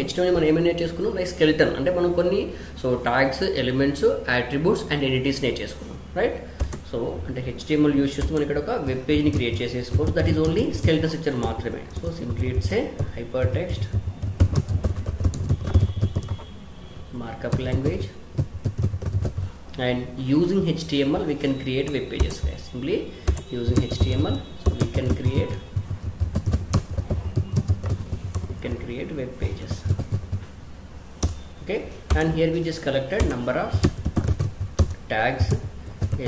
HTML మనం ఏమైనా నేర్చేసుకున్నాం like skeleton అంటే మనం కొన్ని tags elements attributes and entities నేర్చేసుకున్నాం రైట్. సో అంటే HTML యూజ్ చేస్తూ మనం ఇక్కడ ఒక వెబ్ పేజ్ని క్రియేట్ చేసేసుకోవచ్చు. That is only skeleton structure మాత్రమే. So simply it's a hyper text markup language and using HTML we can create web pages guys. Simply using HTML so we can create web pages. Okay, and here we just collected number of tags,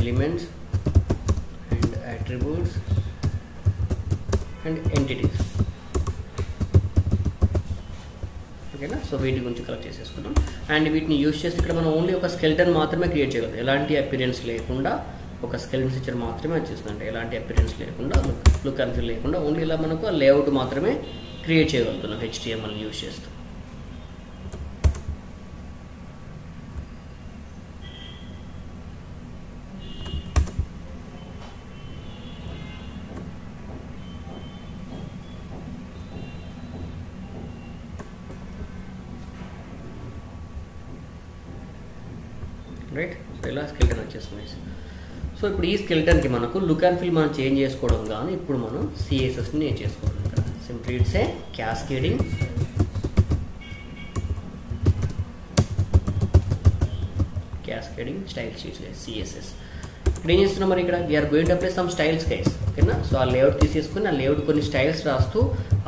elements and attributes and entities. ఓకేనా. So వీటి గురించి collect చేసేసుకున్నాం and వీటిని use చేసి ఇక్కడ మనం only ఒక skeleton మాత్రమే క్రియేట్ చేయగలం. ఎలాంటి అపిరెన్స్ లేకుండా ఒక స్కెలిటన్ స్ట్రక్చర్ మాత్రమే వచ్చేస్తుందంటే ఎలాంటి అపిరెన్స్ లేకుండా లుక్ అండ్ ఫీల్ లేకుండా ఓన్లీ ఇలా మనకు లేఅవుట్ మాత్రమే క్రియేట్ చేయగలుగుతున్నాం HTML యూజ్ చేస్తూ. రైట్. సో ఇలా స్కెలిటన్ వచ్చేస్తుంది. సో ఇప్పుడు ఈ స్కెలిటన్కి మనకు లుక్ అండ్ ఫీల్ మనం చేంజ్ చేసుకోవడం కానీ ఇప్పుడు మనం CSSని నేర్చేసుకోవడం. ఇక్కడ simply it's a cascading style sheets CSS. ఇప్పుడు ఏం చేస్తున్నాం మరి ఇక్కడ we are going to apply some styles guys. ఓకేనా. సో ఆ లేఅవుట్ తీసేసుకుని ఆ లేఅవుట్ కొన్ని స్టైల్స్ రాస్తూ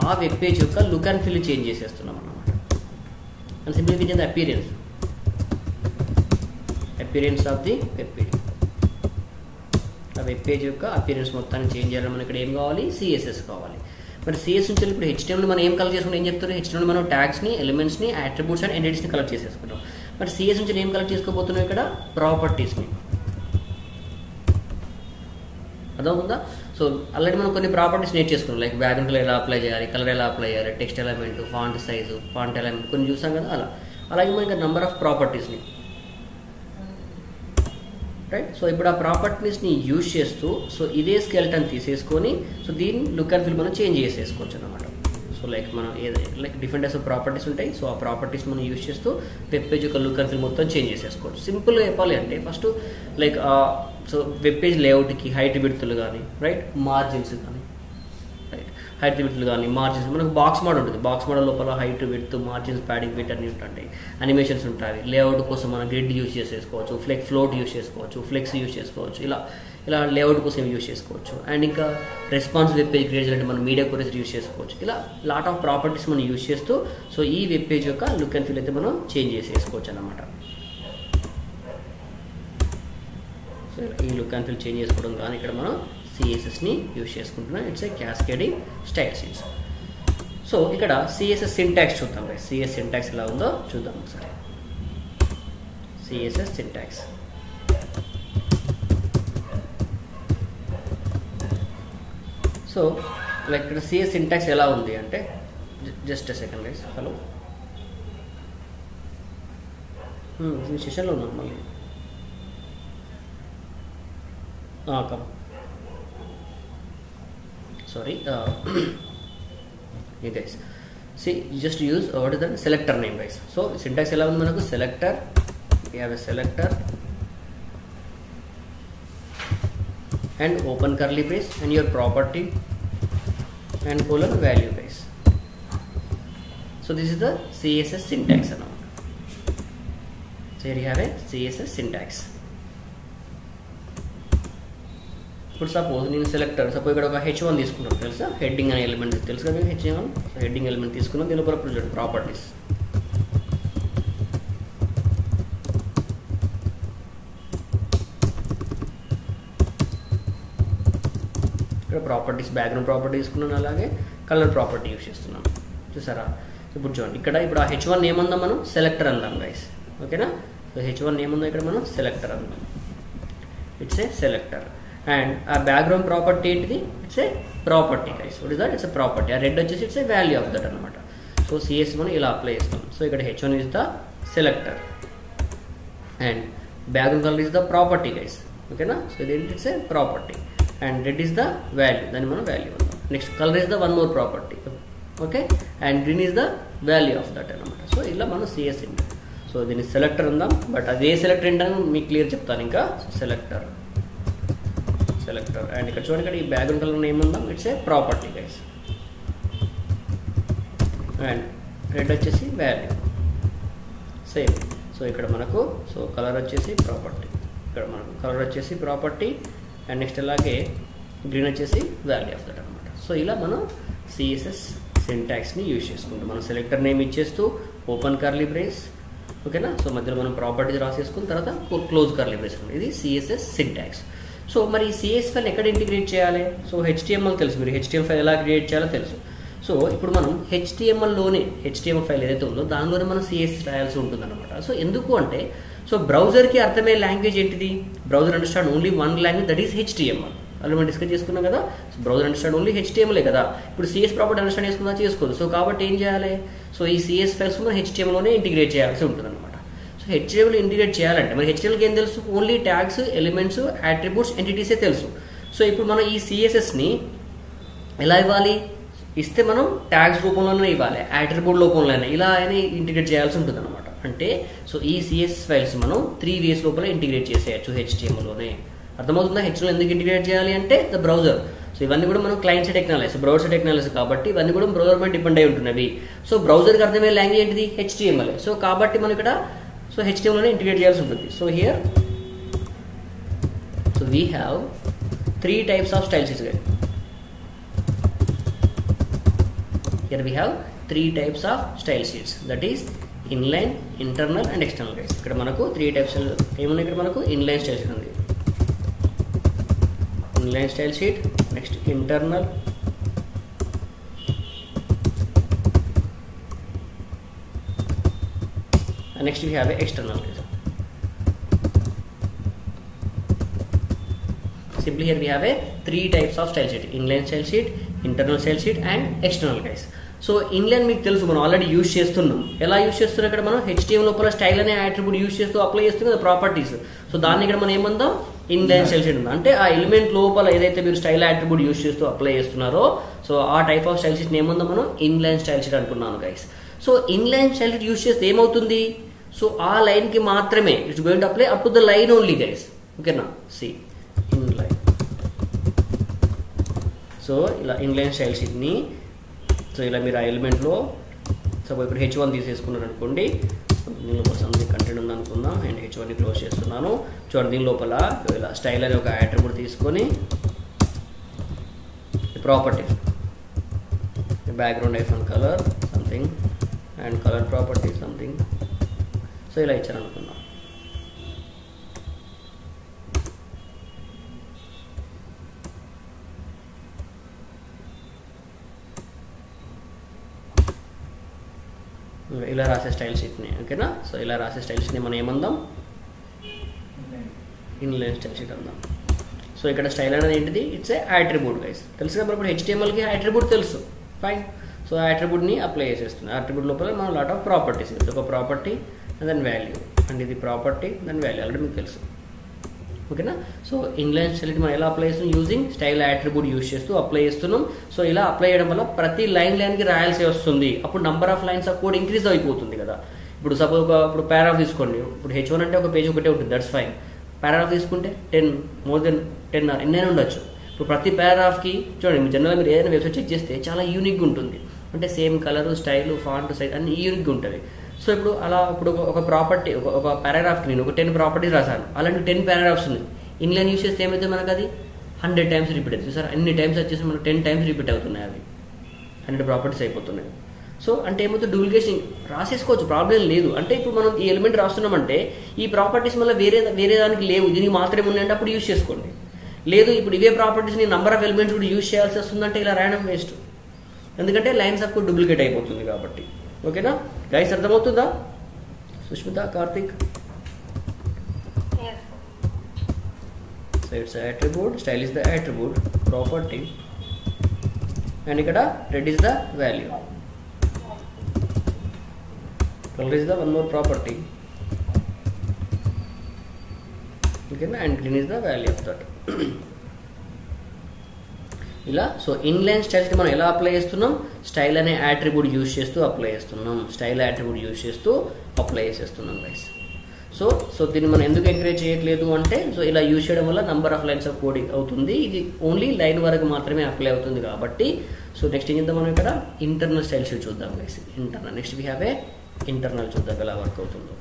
ఆ వెబ్ పేజ్ యొక్క లుక్ అండ్ ఫీల్ చేంజ్ చేసేస్తున్నాం అన్నమాట. And simply which the appearance of the web page. ఆ వెబ్ పేజ్ యొక్క అపిరెన్స్ మొత్తాన్ని చేంజ్ చేయాలని మనకి ఇక్కడ ఏం కావాలి CSS కావాలి. మరి CSS నుంచి ఇప్పుడు HTML మనం ఏం కలెక్ట్ చేసుకుంటాం ఏం చెప్తారు HTML మనం ట్యాగ్స్ని ఎలిమెంట్స్ని అట్రిబ్యూట్స్ అండ్ ఎంటిటీస్ని కలెక్ట్ చేసేసుకుంటాం. మరి CSS నుంచి ఏం కలెక్ట్ చేసుకోబోతున్నాం ఇక్కడ ప్రాపర్టీస్ని. అదవుతుందా. సో ఆల్రెడీ మనం కొన్ని ప్రాపర్టీస్ నేర్చేసుకున్నాం లైక్ బ్యాక్గ్రౌండ్ కలర్ ఎలా అప్లై చేయాలి, కలర్ ఎలా అప్లై చేయాలి, text element, font size, font element కొన్ని చూసాం కదా. అలాగే మనం ఇంకా నెంబర్ ఆఫ్ ప్రాపర్టీస్ని రైట్. సో ఇప్పుడు ఆ ప్రాపర్టీస్ని యూజ్ చేస్తూ సో ఇదే స్కెలిటన్ తీసేసుకొని సో దీన్ని లుక్ అండ్ ఫీల్ మనం చేంజ్ చేసేసుకోవచ్చు అనమాట. సో లైక్ మనం like different types of properties ఉంటాయి. సో ఆ ప్రాపర్టీస్ మనం యూజ్ చేస్తూ వెబ్ పేజ్ యొక్క లుక్ అండ్ ఫీల్ మొత్తం చేంజ్ చేసేసుకోవచ్చు. సింపుల్గా చెప్పాలి అంటే first like so web page లేఅవుట్కి హైట్ విడ్త్లు కానీ రైట్, మార్జిన్స్ కానీ రైట్, హైట్ విడ్త్లు కానీ మార్జిన్స్ మనకు బాక్స్ మోడల్ ఉంటుంది. బాక్స్ మోడల్ లోపల height width margins padding bit అన్ని ఉంటాయి, అనిమేషన్స్ ఉంటాయి. లేఅవుట్ కోసం మనం గ్రిడ్ యూజ్ చేసేసుకోవచ్చు, ఫ్లోట్ యూజ్ చేసుకోవచ్చు, ఫ్లెక్స్ యూజ్ చేసుకోవచ్చు. ఇలా లేఅవుట్ కోసం యూజ్ చేసుకోవచ్చు. అండ్ ఇంకా రెస్పాన్స్ వెబ్ పేజ్ క్రియేట్ చేయాలంటే మనం మీడియా కొరేజ్ యూజ్ చేసుకోవచ్చు. ఇలా లాట్ ఆఫ్ ప్రాపర్టీస్ మనం యూజ్ చేస్తూ సో ఈ వెబ్ పేజ్ యొక్క లుక్ అండ్ ఫీల్ అయితే మనం చేంజ్ చేసేసుకోవచ్చు అన్నమాట. సో ఈ లుక్ అండ్ ఫీల్ చేంజ్ చేసుకోవడం కానీ ఇక్కడ మనం CSSని యూజ్ చేసుకుంటున్నాం. It's a cascading style sheets. So ఇక్కడ CSS సింటాక్స్ చూద్దాం. CSS సింటాక్స్ ఎలా ఉందో చూద్దాం ఒకసారి. CSS సింటాక్స్ సో లైక్ ఇక్కడ CSS సింటాక్స్ ఎలా ఉంది అంటే జస్ట్ సెకండ్ గైస్. హలో సెషన్లో ఉన్నాం మళ్ళీ come sorry hey guys, see just use what is the selector name guys. So syntax ela undi manaku selector, we have a selector and open curly brace and your property and colon value guys. So this is the CSS syntax now. So here you have a CSS syntax. ఇప్పుడు suppose నేను selector suppose ఇక్కడ ఒక H1 తీసుకున్నాను తెలుసా, heading అనే element తెలుసు కదా H1. So heading element తీసుకున్నాం. దీని లోపల చూడండి ప్రాపర్టీస్. ఇక్కడ ప్రాపర్టీస్ బ్యాక్గ్రౌండ్ ప్రాపర్టీ తీసుకున్నాను, అలాగే కలర్ ప్రాపర్టీ యూజ్ చేస్తున్నాను చూసారా. ఇప్పుడు చూడండి ఇక్కడ ఇప్పుడు ఆ H1 ఏమందాం మనం సెలెక్టర్ అందాం గైస్. ఓకేనా. సో H1 ఏముందో ఇక్కడ మనం సెలెక్టర్ అందాం. It's a selector. అండ్ ఆ బ్యాక్గ్రౌండ్ ప్రాపర్టీ ఏంటిది, it's a property guys. What is that, it's a property. ఆ రెడ్ వచ్చేసి it's a value of that అనమాట. సో CSS మనం ఇలా అప్లై చేస్తాం. సో ఇక్కడ H1 is the selector and background colour is the property guys. ఓకేనా. So ఇదేంటి, it's a property and red is the value, దాన్ని మనం వాల్యూ అందాం. Next colour is the one more property. Okay. And green is the value of that అనమాట. So ఇలా మనం CS ఇంట్. So దీన్ని సెలెక్టర్ ఉందాం, బట్ అదే సెలెక్టర్ ఏంటని మీకు క్లియర్ చెప్తాను ఇంకా. సో సెలెక్టర్ అండ్ ఇక్కడ చూడండి, ఇక్కడ ఈ బ్యాక్గ్రౌండ్ కలర్ నేమ్ ఉందాం, it's a property guys. And red వచ్చేసి వాల్యూ సేమ్. సో ఇక్కడ మనకు సో కలర్ వచ్చేసి ప్రాపర్టీ, ఇక్కడ మనకు కలర్ వచ్చేసి ప్రాపర్టీ, అండ్ నెక్స్ట్ అలాగే గ్రీన్ వచ్చేసి వాల్యూ ఆఫ్ దట్ అనమాట. సో ఇలా మనం సిఎస్ఎస్ సింటాక్స్ని యూజ్ చేసుకుంటాం. మనం సెలెక్టర్ నేమ్ ఇచ్చేస్తూ ఓపెన్ కర్లీ బ్రేస్, ఓకేనా. సో మధ్యలో మనం ప్రాపర్టీస్ రాసేసుకున్న తర్వాత క్లోజ్ కర్లీ బ్రేస్ ఉంది. ఇది సిఎస్ఎస్ సింటాక్స్. సో మరి ఈ సిఎస్ ఫైల్ ఎక్కడ ఇంటిగ్రేట్ చేయాలి? సో హెచ్టిఎంఎల్ తెలుసు, మీరు హెచ్టిఎంఎల్ ఫైల్ ఎలా క్రియేట్ చేయాలో తెలుసు. సో ఇప్పుడు మనం హెచ్టిఎంఎల్లోనే హెచ్టిఎంఎల్ ఫైల్ ఏదైతే ఉందో దానిలోనే మనం సిఎస్ రాయాల్సి ఉంటుంది అనమాట. సో ఎందుకు అంటే సో బ్రౌజర్కి అర్థమయ్యే లాంగ్వేజ్ ఏంటిది? Browser understand only one language, that is HTML. అలా మనం డిస్కస్ చేసుకున్నాం కదా. So browser understand only HTML కదా. ఇప్పుడు సిఎస్ ప్రాపర్టీ అండర్స్టాండ్ చేసుకుందా? చేసుకోదు. సో కాబట్టి ఏం చేయాలి? సో ఈ సిఎస్ ఫైల్స్ మనం హెచ్టిఎంఎల్లోనే ఇంటిగ్రేట్ చేయాల్సి ఉంటుంది అనమాట. సో హెచ్టిఎంఎల్ ఇంటిగ్రేట్ చేయాలంటే మరి హెచ్టిఎంఎల్కి ఏం తెలుసు? ఓన్లీ ట్యాగ్స్, ఎలిమెంట్స్, అట్రిబ్యూట్స్, ఎంటిటీసే తెలుసు. సో ఇప్పుడు మనం ఈ సిఎస్ఎస్ని ఎలా ఇవ్వాలి? ఇస్తే మనం ట్యాగ్స్ రూపంలోనే ఇవ్వాలి, అట్రిబ్యూట్ రూపంలోనే ఇలా అని ఇంటిగ్రేట్ చేయాల్సి ఉంటుంది అనమాట. అంటే సో ఈ సిఎస్ఎస్ ఫైల్స్ మనం 3 ways లోపల ఇంటిగ్రేట్ చేసేయచ్చు హెచ్టిఎంఎల్లోనే. అర్థమవుతుందా? హెచ్టిఎంఎల్ ఎందుకు ఇంటిగ్రేట్ చేయాలి అంటే ద బ్రౌజర్. సో ఇవన్నీ కూడా మనం client side technology, browser technology కాబట్టి ఇవన్నీ కూడా బ్రౌజర్ మీద డిపెండ్ అయి ఉంటున్నవి. సో బ్రౌజర్కి అర్థమయ్యే లాంగ్వేజ్ ఏంటిది? హెచ్టిఎంఎల్. సో కాబట్టి మనం ఇక్కడ సో హెచ్టిఎంఎల్లోనే ఇంటిగ్రేట్ చేయాల్సి ఉంటుంది. So here so we have 3 types of style sheets. Here we have 3 types of style sheets, that is inline, internal and external guys. ఇక్కడ మనకు 3 types ఏమున్నాయి? ఇక్కడ మనకు inline style sheet ఉంది, inline style sheet, next internal and next we have external guys. Simply here we have 3 types of style sheet: inline style sheet, internal style sheet and external guys. So inline మీకు తెలుసు, మనం already use చేస్తున్నాం. ఎలా use చేస్తున్నాం? ఇక్కడ మనం HTML లోపల style అనే అట్రిబ్యూట్ యూజ్ చేస్తూ అప్లై చేస్తున్నాం కదా ప్రాపర్టీస్. సో దాన్ని ఇక్కడ మనం ఏమందాం? ఇన్లైన్ స్టైల్ షీట్ ఉంది. అంటే ఆ ఎలిమెంట్ లోపల ఏదైతే మీరు స్టైల్ అట్రిబ్యూట్ యూజ్ చేస్తూ అప్లై చేస్తున్నారో సో ఆ టైప్ ఆఫ్ స్టైల్ షీట్ ఏమందాం మనం? ఇన్లైన్ స్టైల్ షీట్ అంటున్నాను guys. So inline style sheet use చేస్తే ఏమవుతుంది? సో ఆ లైన్ కి మాత్రమే it's going to apply up to the line only guys, ఓకేనా. See inline. సో ఇలా ఇన్లైన్ స్టైల్ షీట్ని సో ఇలా మీరు ఆ ఎలిమెంట్లో సపోజ్ ఇప్పుడు H1 తీసేసుకున్నారు అనుకోండి, దీని లోపల సంథింగ్ కంటెంట్ ఉంది అనుకుందాం, అండ్ H1ని క్లోజ్ చేస్తున్నాను. చూడండి దీని లోపల ఇలా స్టైల్ అనే ఒక అట్రిబ్యూట్ తీసుకొని property background iPhone colour something and colour property something, so ఇలా ఇచ్చాను అనుకుందాం. ఇలా రాసే స్టైల్ షీట్ని, ఓకేనా. సో ఇలా రాసే స్టైల్ షీట్ని మనం ఏమందాం? ఇన్లైన్ స్టైల్ షీట్ అందాం. సో ఇక్కడ స్టైల్ అనేది ఏంటిది? It's a attribute guys. తెలుసు కదా ఇప్పుడు హెచ్టిఎంఎల్కి అట్రిబ్యూట్ తెలుసు, ఫైన్. సో ఆ అట్రిబ్యూట్ని అప్లై చేసేస్తున్నాం. అట్రిబ్యూట్ లోపల మనం లాట్ ఆఫ్ ప్రాపర్టీస్, ఇది ఒక property and then value, and ఇది ప్రాపర్టీ దెన్ వాల్యూ ఆల్రెడీ మీకు తెలుసు, ఓకేనా. సో ఇన్లైన్ స్టైల్ మనం ఎలా అప్లై చేస్తున్నాం? యూజింగ్ స్టైల్ అట్రిబ్యూట్ యూజ్ చేస్తూ అప్లై చేస్తున్నాం. సో ఇలా అప్లై చేయడం వల్ల ప్రతి లైన్కి రాయాల్సి వస్తుంది. అప్పుడు number of lines of code increase అయిపోతుంది కదా. ఇప్పుడు సపోజ్ ఇప్పుడు పారాగ్రాఫ్ తీసుకోండి, ఇప్పుడు H1 అంటే ఒక పేజ్ ఒకటే ఉంటుంది, దట్స్ ఫైన్. పారాగ్రాఫ్ తీసుకుంటే 10 మోర్ దెన్ 10 ఎన్నైనా ఉండొచ్చు. ఇప్పుడు ప్రతి పారాగ్రాఫ్కి చూడండి, జనరల్గా మీరు ఏదైనా వెబ్సైట్ చెక్ చేస్తే చాలా యూనిక్గా ఉంటుంది. అంటే same colour, style, font, size అన్ని యూనిక్గా ఉంటుంది. సో ఇప్పుడు అలా ఇప్పుడు ఒక ప్రాపర్టీ ఒక పారాగ్రాఫ్కి నేను ఒక 10 ప్రాపర్టీస్ రాశాను, అలాంటి 10 పారాగ్రాఫ్స్ ఉంది. ఇన్లైన్ యూజ్ చేస్తే ఏమైతే మనకు అది 100 times రిపీట్ అవుతుంది. సార్ అన్ని టైమ్స్ వచ్చేసి మనకు 10 times రిపీట్ అవుతున్నాయి, అవి 100 ప్రాపర్టీస్ అయిపోతున్నాయి. సో అంటే ఏమవుతుంది? డూప్లికేషన్ రాసేసుకోవచ్చు, ప్రాబ్లం లేదు. అంటే ఇప్పుడు మనం ఈ ఎలిమెంట్ రాస్తున్నామంటే ఈ ప్రాపర్టీస్ మళ్ళీ వేరే దానికి లేవు, దీనికి మాత్రమే ఉన్నాయంటే అప్పుడు యూజ్ చేసుకోండి. లేదు ఇప్పుడు ఇవే ప్రాపర్టీస్ని నంబర్ ఆఫ్ ఎలిమెంట్స్ కూడా యూజ్ చేయాల్సి వస్తుందంటే ఇలా రాయడం వేస్ట్, ఎందుకంటే లైన్స్ ఆఫ్ కోడ్ డూప్లికేట్ అయిపోతుంది కాబట్టి, ఓకేనా గైస్. అర్థమవుతుందా Sushmita, Karthik? So it's attribute, style is the attribute, property, and ఇక్కడ red is the value, color is the one more property, okay, and green is the value of that. ఇలా. So inline style sheet మనం ఎలా apply చేస్తున్నాం, style అనే attribute use చేస్తూ apply చేస్తున్నాం, style attribute use చేస్తూ apply చేసేస్తున్నాం guys. So దీన్ని మనం ఎందుకు ఎంకరేజ్ చేయట్లేదు అంటే, సో ఇలా యూజ్ చేయడం వల్ల number of lines of coding అవుతుంది, ఇది ఓన్లీ లైన్ వరకు మాత్రమే అప్లై అవుతుంది కాబట్టి. సో నెక్స్ట్ ఏం చేద్దాం మనం ఇక్కడ ఇంటర్నల్ స్టైల్ షీట్ చూద్దాం guys. Internal next we have A internal చూద్దాం ఎలా వర్క్ అవుతుందో.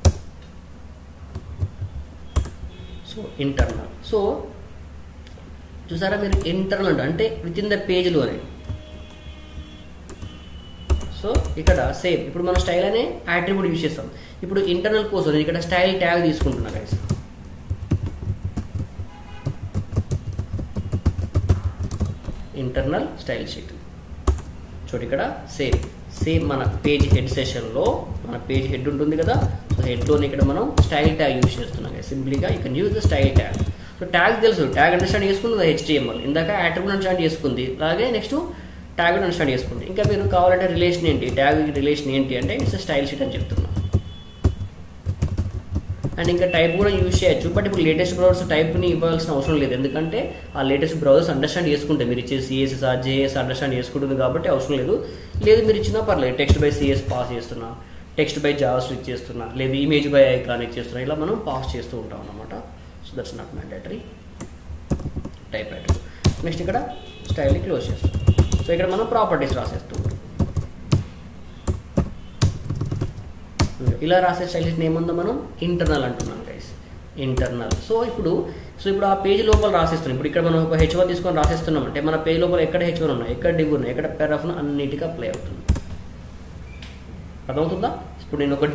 సో ఇంటర్నల్, సో చూసారా మీరు ఇంటర్నల్ అంటే విత్ ఇన్ ద పేజ్లోనే. సో ఇక్కడ సేమ్ ఇప్పుడు మనం స్టైల్ అనే యాట్రిబ్యూట్ యూజ్ చేస్తాం. ఇప్పుడు ఇంటర్నల్ కోసం నేను ఇక్కడ స్టైల్ ట్యాగ్ తీసుకుంటున్నా గైస్. ఇంటర్నల్ స్టైల్ షీట్ చూడండి ఇక్కడ సేమ్ మన పేజ్ హెడ్ సెషన్లో మన పేజ్ హెడ్ ఉంటుంది కదా. సో హెడ్లోనే ఇక్కడ మనం స్టైల్ ట్యాగ్ యూజ్ చేస్తున్నాం. సింప్లీగా you can use the style tag. So tag తెలుసు, ట్యాగ్ అండర్స్టాండ్ చేసుకుంది HTML, ఇందాక యాట్రిబ్యూట్ అండర్స్టాండ్ చేసుకుంది, అలాగే నెక్స్ట్ ట్యాగ్ అండర్స్టాండ్ చేసుకుంది. ఇంకా మీరు కావాలంటే రిలేషన్ ఏంటి, ట్యాగ్ రిలేషన్ ఏంటి అంటే ఇట్స్ స్టైల్ షీట్ అని చెప్తున్నాం. అండ్ ఇంకా టైప్ కూడా యూజ్ చేయొచ్చు, బట్ ఇప్పుడు లేటెస్ట్ బ్రౌజర్స్ టైప్ని ఇవ్వాల్సిన అవసరం లేదు, ఎందుకంటే ఆ లేటెస్ట్ బ్రౌజర్స్ అండర్స్టాండ్ చేసుకుంటే మీరు ఇచ్చే CSS JS అండర్స్టాండ్ చేసుకుంటుంది కాబట్టి అవసరం లేదు. మీరు ఇచ్చినా పర్లేదు, టెక్స్ట్ బై CS పాస్ చేస్తున్నా, టెక్స్ట్ బై జావాస్క్రిప్ట్ చేస్తున్నా, లేదా ఇమేజ్ బై ఐకాన్ చేస్తున్నా, ఇలా మనం పాస్ చేస్తూ ఉంటాం అన్నమాట. So that's not mandatory type attribute. Next ఇక్కడ స్టైల్ని క్లోజ్ చేస్తాం. సో ఇక్కడ మనం ప్రాపర్టీస్ రాసేస్తూ ఉంటాం. ఇలా రాసే స్టైల్ షీట్ ఏముందో మనం ఇంటర్నల్ అంటున్నాం గైస్, ఇంటర్నల్. సో ఇప్పుడు ఆ పేజ్ లోపల రాసేస్తున్నాం. ఇప్పుడు ఇక్కడ మనం ఒక H1 తీసుకొని రాసేస్తున్నాం అంటే మన పేజ్ లోపల ఎక్కడ H1 ఉన్నాయి, ఎక్కడ div ఉన్నాయి, ఎక్కడ పారాగ్రాఫ్ అన్నిటికీ అప్లై అవుతుంది. అర్థమవుతుందా? ఇప్పుడు నేను ఒక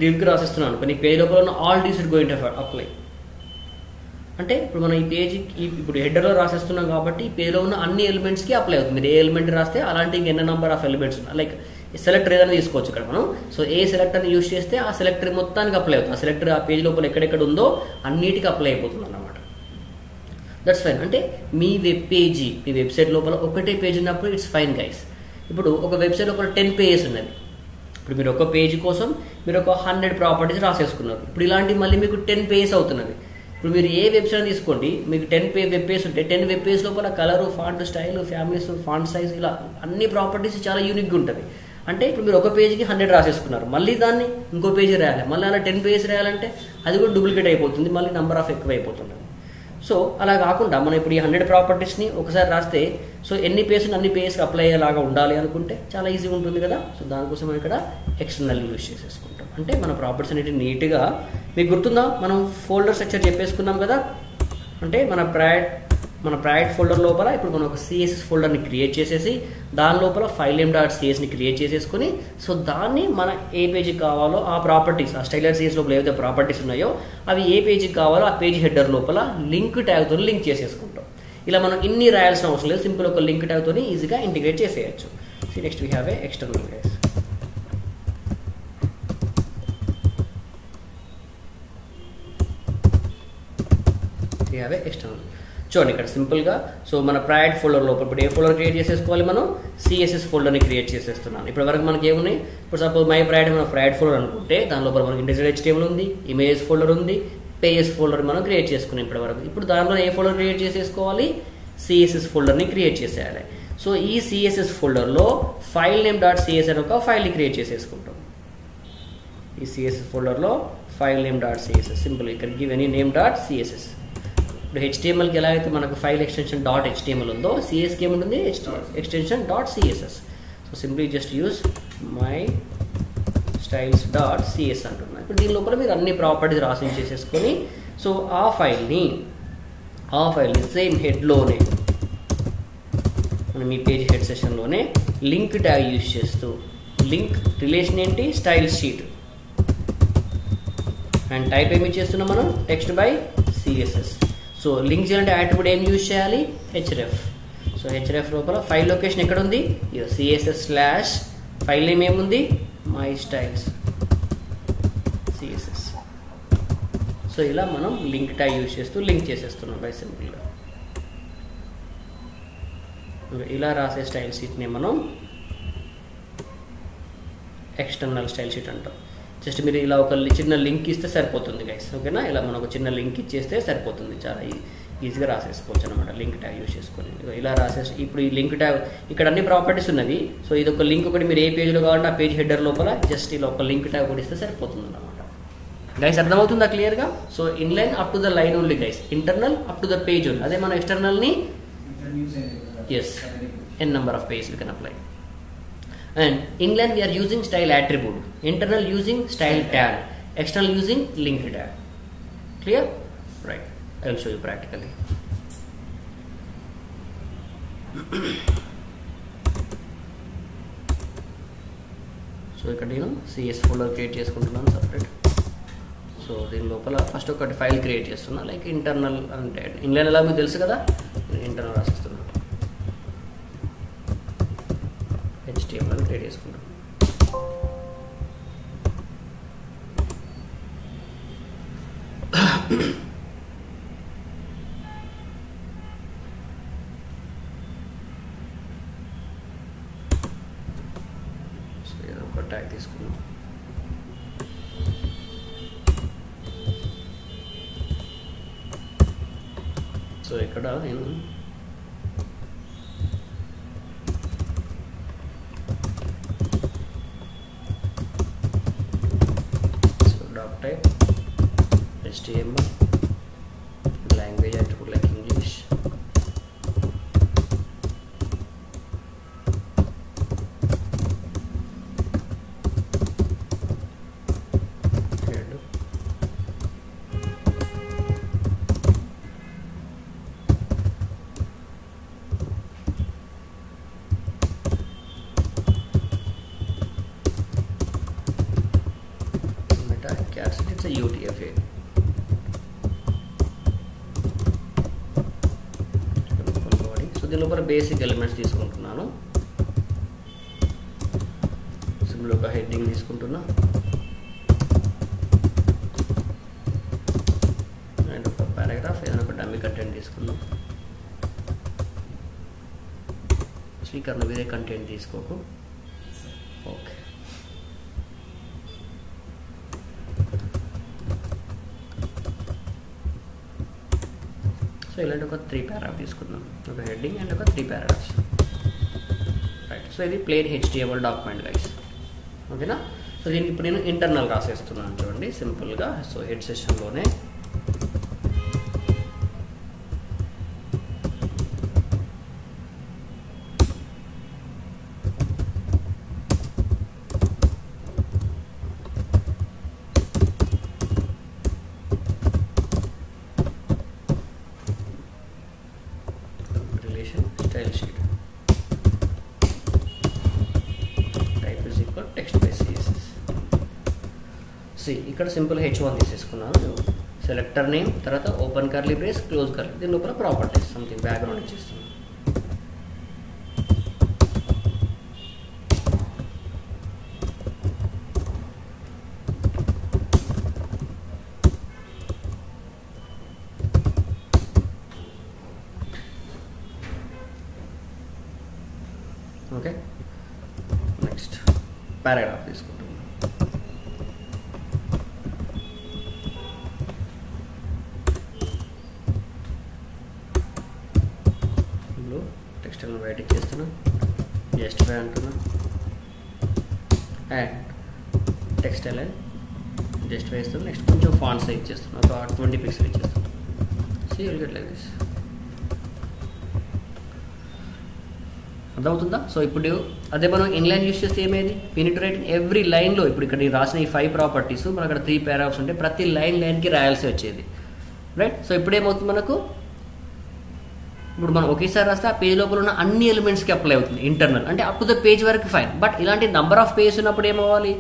డివ్కి రాసేస్తున్నాను, కానీ పేజ్ లోపల ఉన్న all these it going to apply. అంటే ఇప్పుడు మనం ఈ పేజీకి ఇప్పుడు హెడర్లో రాసేస్తున్నాం కాబట్టి ఈ పేజ్లో ఉన్న అన్ని ఎలిమెంట్స్కి అప్లై అవుతుంది. మీరు ఏ ఎలిమెంట్ రాస్తే అలాంటి ఎన్ని నెంబర్ ఆఫ్ ఎలిమెంట్స్ ఉన్నాయి, లైక్ సెలెక్టర్ ఏదైనా తీసుకోవచ్చు ఇక్కడ మనం. సో ఏ సెలెక్టర్ని యూజ్ చేస్తే ఆ సెలెక్టర్ మొత్తానికి అప్లై అవుతుంది. ఆ సెలెక్టర్ ఆ పేజ్ లోపల ఎక్కడెక్కడ ఉందో అన్నిటికీ అప్లై అయిపోతుంది అన్నమాట. That's fine. అంటే మీ వెబ్సైట్ లోపల ఒకటే పేజ్ ఉన్నప్పుడు ఇట్స్ ఫైన్ గైస్. ఇప్పుడు ఒక వెబ్సైట్ లోపల 10 పేజెస్ ఉన్నది. ఇప్పుడు మీరు ఒక పేజీ కోసం మీరు ఒక 100 ప్రాపర్టీస్ రాసేసుకున్నారు. ఇప్పుడు ఇలాంటి మళ్ళీ మీకు 10 పేజెస్ అవుతున్నది. ఇప్పుడు మీరు ఏ వెబ్సైట్ తీసుకోండి, మీకు 10 వెబ్ పేజ్ ఉంటే 10 వెబ్ పేజ్ లోపల colour, font style, families, font size, ఇలా అన్ని ప్రాపర్టీస్ చాలా యూనిక్గా ఉంటుంది. అంటే ఇప్పుడు మీరు ఒక పేజీకి 100 రాసేసుకున్నారు, మళ్ళీ దాన్ని ఇంకో పేజీ రాయాలి, మళ్ళీ అలా 10 పేజెస్ రాయాలంటే అది కూడా డూప్లికేట్ అయిపోతుంది, మళ్ళీ నెంబర్ ఆఫ్ ఎక్కువ అయిపోతుంది. సో అలా కాకుండా మనం ఇప్పుడు ఈ 100 ప్రాపర్టీస్ని ఒకసారి రాస్తే సో ఎన్ని పేజెస్ అన్ని పేజెస్కి అప్లై అయ్యేలాగా ఉండాలి అనుకుంటే చాలా ఈజీగా ఉంటుంది కదా. సో దానికోసం మనం ఇక్కడ ఎక్స్టర్నల్ యూజ్ చేసేసుకుంటాం. అంటే మన ప్రాపర్టీస్ అనేవి నీట్గా, మీకు గుర్తుందా మనం ఫోల్డర్ స్ట్రక్చర్ చెప్పేసుకున్నాం కదా. అంటే మన ప్రాజెక్ట్ ఫోల్డర్ లోపల ఇప్పుడు మనం ఒక CSS ఫోల్డర్ని క్రియేట్ చేసేసి దాని లోపల filename.csని క్రియేట్ చేసేసుకుని సో దాన్ని మన ఏ పేజీకి కావాలో ఆ ప్రాపర్టీస్, ఆ స్టైలర్ CS లోపల ఏవైతే ప్రాపర్టీస్ ఉన్నాయో అవి ఏ పేజీకి కావాలో ఆ పేజీ హెడర్ లోపల లింక్ ట్యాగ్తో లింక్ చేసేసుకుంటాం. ఇలా మనం ఇన్ని రాయాల్సిన అవసరం లేదు, సింపుల్ ఒక లింక్ ట్యాగ్తో ఈజీగా ఇంటిగ్రేట్ చేసేయచ్చు. So next we have A external guys. External చూడండి ఇక్కడ సింపుల్గా. సో మన ప్రాజెక్ట్ ఫోల్డర్ లోపల ఇప్పుడు ఏ ఫోల్డర్ క్రియేట్ చేసేసుకోవాలి, మనం CSS ఫోల్డర్ని క్రియేట్ చేసేస్తున్నాను. ఇప్పటి వరకు మనకి ఏమున్నాయి, ఇప్పుడు సపోజ్ మై ప్రాజెక్ట్ మన ప్రాజెక్ట్ ఫోల్డర్ అనుకుంటే దాని లోపల మనకి ఇంటెగ్రేటెడ్ HTML ఉంది, ఇమేజ్ ఫోల్డర్ ఉంది, పేజెస్ ఫోల్డర్ మనం క్రియేట్ చేసుకున్నాం ఇప్పటి వరకు. ఇప్పుడు దానిలో ఏ ఫోల్డర్ క్రియేట్ చేసేసుకోవాలి, CSS ఫోల్డర్ని క్రియేట్ చేసేయాలి. సో ఈ CSS ఫోల్డర్లో filename.cs అని ఒక ఫైల్ని క్రియేట్ చేసేసుకుంటాం. ఈ CSS ఫోల్డర్లో filename.css సింపుల్, ఇక్కడ గివ్ ఎనీ name.css. ఇప్పుడు HTMLకి ఎలా అయితే మనకు ఫైల్ ఎక్స్టెన్షన్ .html ఉందో CSకి ఏముంటుంది extension .css. So simply just use my styles.cs అంటున్నాను. ఇప్పుడు దీని లోపల మీరు అన్ని ప్రాపర్టీస్ రాసి చేసేసుకొని సో ఆ ఫైల్ని సేమ్ హెడ్లోనే మనం ఈ పేజ్ హెడ్ సెషన్లోనే లింక్ ట్యాగ్ యూజ్ చేస్తూ లింక్ రిలేషన్ ఏంటి స్టైల్ షీట్ అండ్ టైప్ ఏమి చేస్తున్నాం మనం text by CSS. So link చేయాలంటే యాట్రిబ్యూట్ ఏం యూజ్ చేయాలి href. సో href లోపల ఫైల్ లొకేషన్ ఎక్కడ ఉంది CSS/ ఫైల్ నేమ్ ఏముంది మై స్టైల్స్ CSS. సో ఇలా మనం లింక్ ట్యాగ్ యూజ్ చేస్తూ లింక్ చేసేస్తున్నాం బై సింపుల్గా. ఇలా రాసే స్టైల్ షీట్ని మనం ఎక్స్టర్నల్ స్టైల్ షీట్ అంటాం. జస్ట్ మీరు ఇలా ఒక చిన్న లింక్ ఇస్తే సరిపోతుంది గైస్, ఓకేనా. ఇలా మనం ఒక చిన్న లింక్ ఇచ్చేస్తే సరిపోతుంది, చాలా ఈజీగా రాసేసుకోవచ్చు అనమాట లింక్ ట్యాగ్ యూజ్ చేసుకొని. ఇలా రాసేసి ఇప్పుడు ఈ లింక్ ట్యాగ్ ఇక్కడ అన్ని ప్రాపర్టీస్ ఉన్నవి. సో ఇది ఒక లింక్ ఒకటి మీరు ఏ పేజ్లో కావాలంటే ఆ పేజ్ హెడర్ లోపల జస్ట్ ఇలా ఒక లింక్ ట్యాగ్ కూడా ఇస్తే సరిపోతుంది అనమాట. గైస్ అర్థమవుతుందా క్లియర్గా? So inline up to the line only guys, internal up to the page only. అదే మన ఎక్స్టర్నల్ని yes n number of pages we can apply. And inline we are using style attribute, internal using style tag, external using link tag. Clear? Right. I will show you practically. So ఇక్కడ నేను CS folder create చేసుకుంటున్నాను separate. So దీని లోపల first ఒకటి file create చేస్తున్నా, like internal అంటే inline ఎలా మీకు తెలుసు కదా, ఇంటర్నల్ రాసిస్తున్నాను. HTML క్రియేట్ చేసుకుంటాం. సో ఏదో ఒక ట్యాగ్ తీసుకున్నాం. సో ఇక్కడ నేను type HTML language attribute like English, head, it's a UTF-8. So దీని లోపల బేసిక్ ఎలిమెంట్స్ తీసుకుంటున్నాను. సింపుల్ ఒక హెడ్డింగ్ తీసుకుంటున్నా అండ్ ఒక పారాగ్రాఫ్, ఏదైనా ఒక డమ్మీ కంటెంట్ తీసుకున్నాం. శ్రీకర్ణ వేరే కంటెంట్ తీసుకోకు. ఓకే, సో ఇలాంటి ఒక 3 పారాగ్రాఫ్ తీసుకుందాం, ఒక హెడ్డింగ్ అండ్ ఒక 3 పారాగ్రాఫ్స్. రైట్, సో ఇది ప్లెయిన్ HTML డాక్యుమెంట్ గైస్, ఓకేనా. సో దీనికి ఇప్పుడు నేను ఇంటర్నల్ రాసేస్తున్నాను చూడండి సింపుల్గా. సో హెడ్ సెషన్లోనే style sheet type is equal text by CSS. See ఇక్కడ సింపుల్ h1 తీసేసుకున్నాను. సెలెక్టర్ నేమ్, తర్వాత open curly brace, close curly, దీని లోపల ప్రాపర్టీస్ సంథింగ్ బ్యాక్గ్రౌండ్ ఇచ్చేస్తున్నాను. ఓకే, నెక్స్ట్ పారాగ్రాఫ్ తీసుకుంటాం. బ్లూ టెక్స్ట్ అని వైట్ ఇచ్చేస్తున్నా, జస్టిఫై అంటున్నా, అండ్ టెక్స్ట్ అలైన్ జస్టిఫై ఇస్తాను. నెక్స్ట్ కొంచెం ఫాంట్ సైజ్ ఇచ్చేస్తున్నా, ఒక 20 పిక్సెల్ ఇచ్చేస్తాను. See will get like this. అర్థమవుతుందా? సో ఇప్పుడు అదే మనం ఇన్లైన్ యూస్ చేస్తే ఏమైంది, we need to write every లైన్లో. ఇప్పుడు ఇక్కడ నేను రాసిన ఈ 5 ప్రాపర్టీస్ మన అక్కడ 3 పారాగ్రాఫ్స్ ఉంటే ప్రతి లైన్కి రాయాల్సి వచ్చేది, రైట్. సో ఇప్పుడు ఏమవుతుంది మనకు, ఇప్పుడు మనం ఒకేసారి రాస్తే ఆ పేజ్ లోపల ఉన్న అన్ని ఎలిమెంట్స్కి అప్లై అవుతుంది. ఇంటర్నల్ అంటే అప్ టు ద పేజ్ వరకు ఫైన్, బట్ ఇలాంటి నంబర్ ఆఫ్ పేజ్ ఉన్నప్పుడు ఏమవ్వాలి,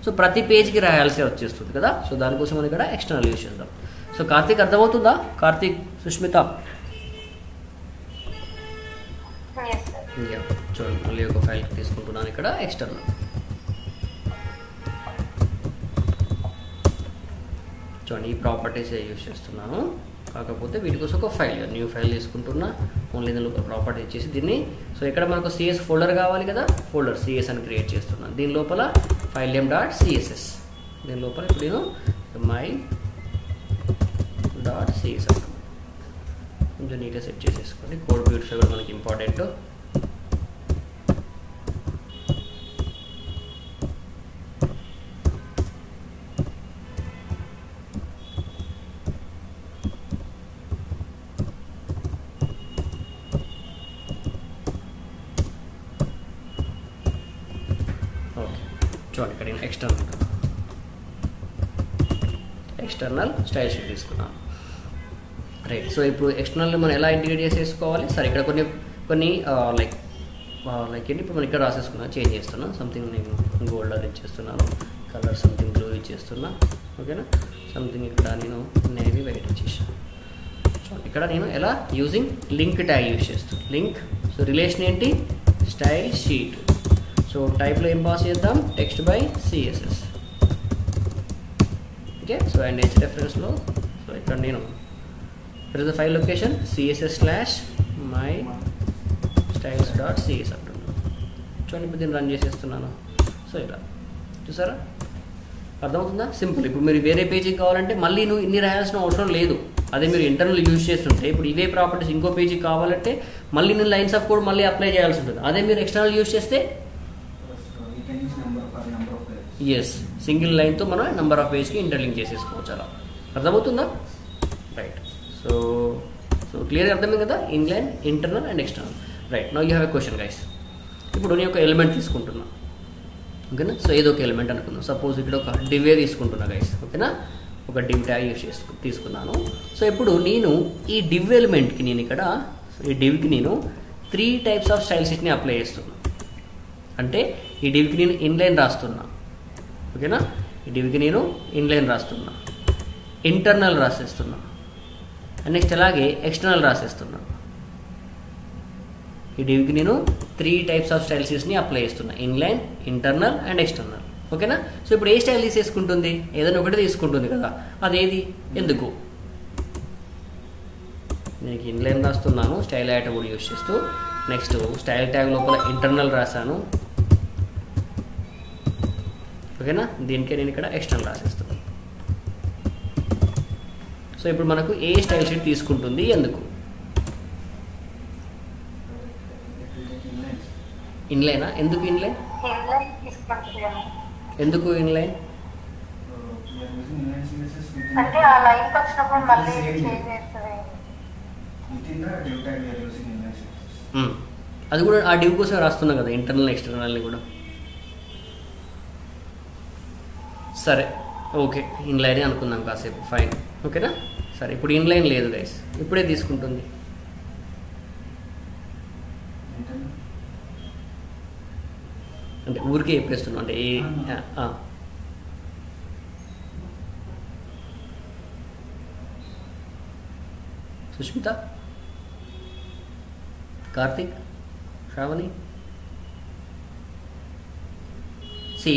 సో ప్రతి పేజ్కి రాయాల్సి వచ్చేస్తుంది కదా. సో దానికోసం మనం ఇక్కడ ఎక్స్టర్నల్ యూస్ చేద్దాం. సో కార్తీక్ అర్థమవుతుందా? కార్తీక్, సుష్మిత, చూడండి మళ్ళీ ఒక ఫైల్ తీసుకుంటున్నాను ఇక్కడ ఎక్స్టర్నల్. చూడండి ఈ ప్రాపర్టీస్ యూజ్ చేస్తున్నాను, కాకపోతే వీటి కోసం ఒక ఫైల్ న్యూ ఫైల్ తీసుకుంటున్నా. ఓన్లీ దీనిలో ఒక ప్రాపర్టీ ఇచ్చేసి దీన్ని, సో ఇక్కడ మనకు సిఎస్ ఫోల్డర్ కావాలి కదా, ఫోల్డర్ సిఎస్ అని క్రియేట్ చేస్తున్నాను. దీని లోపల ఫైల్ నేమ్ డాట్ సిఎస్ఎస్, దీని లోపల ఇప్పుడు నేను మై డాట్ సిఎస్ అంటున్నాను. కొంచెం నీట్గా సెట్ చేసేసుకోండి. కోడ్ బ్యూటిఫై కూడా మనకి ఇంపార్టెంట్. చూడండి ఇక్కడ నేను ఎక్స్టర్నల్ స్టైల్ షీట్ తీసుకున్నాను. రైట్. సో ఇప్పుడు ఎక్స్టర్నల్ మనం ఎలా ఇంటిగ్రేట్ చేసేసుకోవాలి? సరే ఇక్కడ కొన్ని లైక్ ఏంటి, ఇప్పుడు మనం ఇక్కడ రాసేసుకున్నాను, చేంజ్ చేస్తున్నాను. సంథింగ్ నేను గోల్డ్ అది ఇచ్చేస్తున్నాను, కలర్ సంథింగ్ బ్లూ ఇచ్చేస్తున్నా. ఓకేనా, సంథింగ్ ఇక్కడ నేను నేవీ వైట్ ఇచ్చేసాను. చూడండి ఇక్కడ నేను ఎలా యూజింగ్ లింక్ ట్యాగ్ యూజ్ చేస్తాను. లింక్, సో రిలేషన్ ఏంటి, స్టైల్ షీట్. సో టైప్లో ఏం పాస్ చేద్దాం, text by CSS. Okay, so and HReference లో సో ఇక్కడ నేను ఇక్కడ ద ఫైల్ లొకేషన్ css/mystyles.cs అంటున్నాను. చూడండి ఇప్పుడు దీన్ని రన్ చేసేస్తున్నాను. సో ఇలా చూసారా, అర్థమవుతుందా? సింపుల్. ఇప్పుడు మీరు వేరే పేజీకి కావాలంటే మళ్ళీ నువ్వు ఇన్ని రాయాల్సిన అవసరం లేదు. అదే మీరు ఇంటర్నల్ యూజ్ చేస్తుంటే ఇప్పుడు ఇవే ప్రాపర్టీస్ ఇంకో పేజీకి కావాలంటే మళ్ళీ నేను లైన్స్ ఆఫ్ కోడ్ మళ్ళీ అప్లై చేయాల్సి ఉంటుంది. అదే మీరు ఎక్స్టర్నల్ యూజ్ చేస్తే ఎస్, సింగిల్ లైన్తో మనం నెంబర్ ఆఫ్ పేజ్కి ఇంటర్లింక్ చేసేసుకోవచ్చు. అలా అర్థమవుతుందా? రైట్. సో క్లియర్గా అర్థమైంది కదా, inline, internal and external. Right. Now you have a question guys. ఇప్పుడు నేను ఒక ఎలిమెంట్ తీసుకుంటున్నా. ఓకేనా, సో ఏదో ఒక ఎలిమెంట్ అనుకుందాం. సపోజ్ ఇక్కడ ఒక డివే తీసుకుంటున్నా గైస్. ఓకేనా, ఒక డివ్ ట్యాగ్ యూజ్ తీసుకున్నాను. సో ఇప్పుడు నేను ఈ డివ్ ఎలిమెంట్కి నేను ఇక్కడ ఈ డివ్కి నేను 3 టైప్స్ ఆఫ్ స్టైల్ షీట్ని అప్లై చేస్తున్నా. అంటే ఈ డివ్కి నేను ఇన్లైన్ రాస్తున్నా. ఓకేనా, ఈ డివ్కి నేను ఇన్లైన్ రాస్తున్నా, ఇంటర్నల్ రాసేస్తున్నా, అండ్ నెక్స్ట్ అలాగే ఎక్స్టర్నల్ రాసేస్తున్నా. ఈ డివ్కి నేను 3 టైప్స్ ఆఫ్ స్టైల్ షీట్స్ని అప్లై చేస్తున్నా, ఇన్లైన్, ఇంటర్నల్ అండ్ ఎక్స్టర్నల్. ఓకేనా, సో ఇప్పుడు ఏ స్టైల్ తీసేసుకుంటుంది, ఏదైనా ఒకటి తీసుకుంటుంది కదా, అదేది, ఎందుకు? నేను ఇన్లైన్ రాస్తున్నాను, స్టైల్ యాట్రిబ్యూట్ యూజ్ చేస్తూ. నెక్స్ట్ స్టైల్ ట్యాగ్ లోపల ఇంటర్నల్ రాశాను. ఓకేనా, దీనికే నేను ఇక్కడ ఎక్స్టర్నల్ రాసేస్తాను. సో ఇప్పుడు మనకు ఏ స్టైల్ షీట్ తీసుకుంటుంది, ఎందుకు? ఇన్లైనా? ఎందుకు ఇన్లైన్? ఎందుకు ఇన్లైన్? అది కూడా ఆ డివ్ కోసం రాస్తున్నా కదా, ఇంటర్నల్ ఎక్స్టర్నల్ని కూడా. సరే, ఓకే, ఇన్లైనే అనుకుందాం కాసేపు, ఫైన్. ఓకేనా, సరే ఇప్పుడు ఇన్లైన్ లేదు గైస్, ఇప్పుడే తీసుకుంటుంది. అంటే ఊరికే చెప్పేస్తున్నాం, అంటే ఏ సుష్మిత, కార్తిక్, శ్రావణి. సి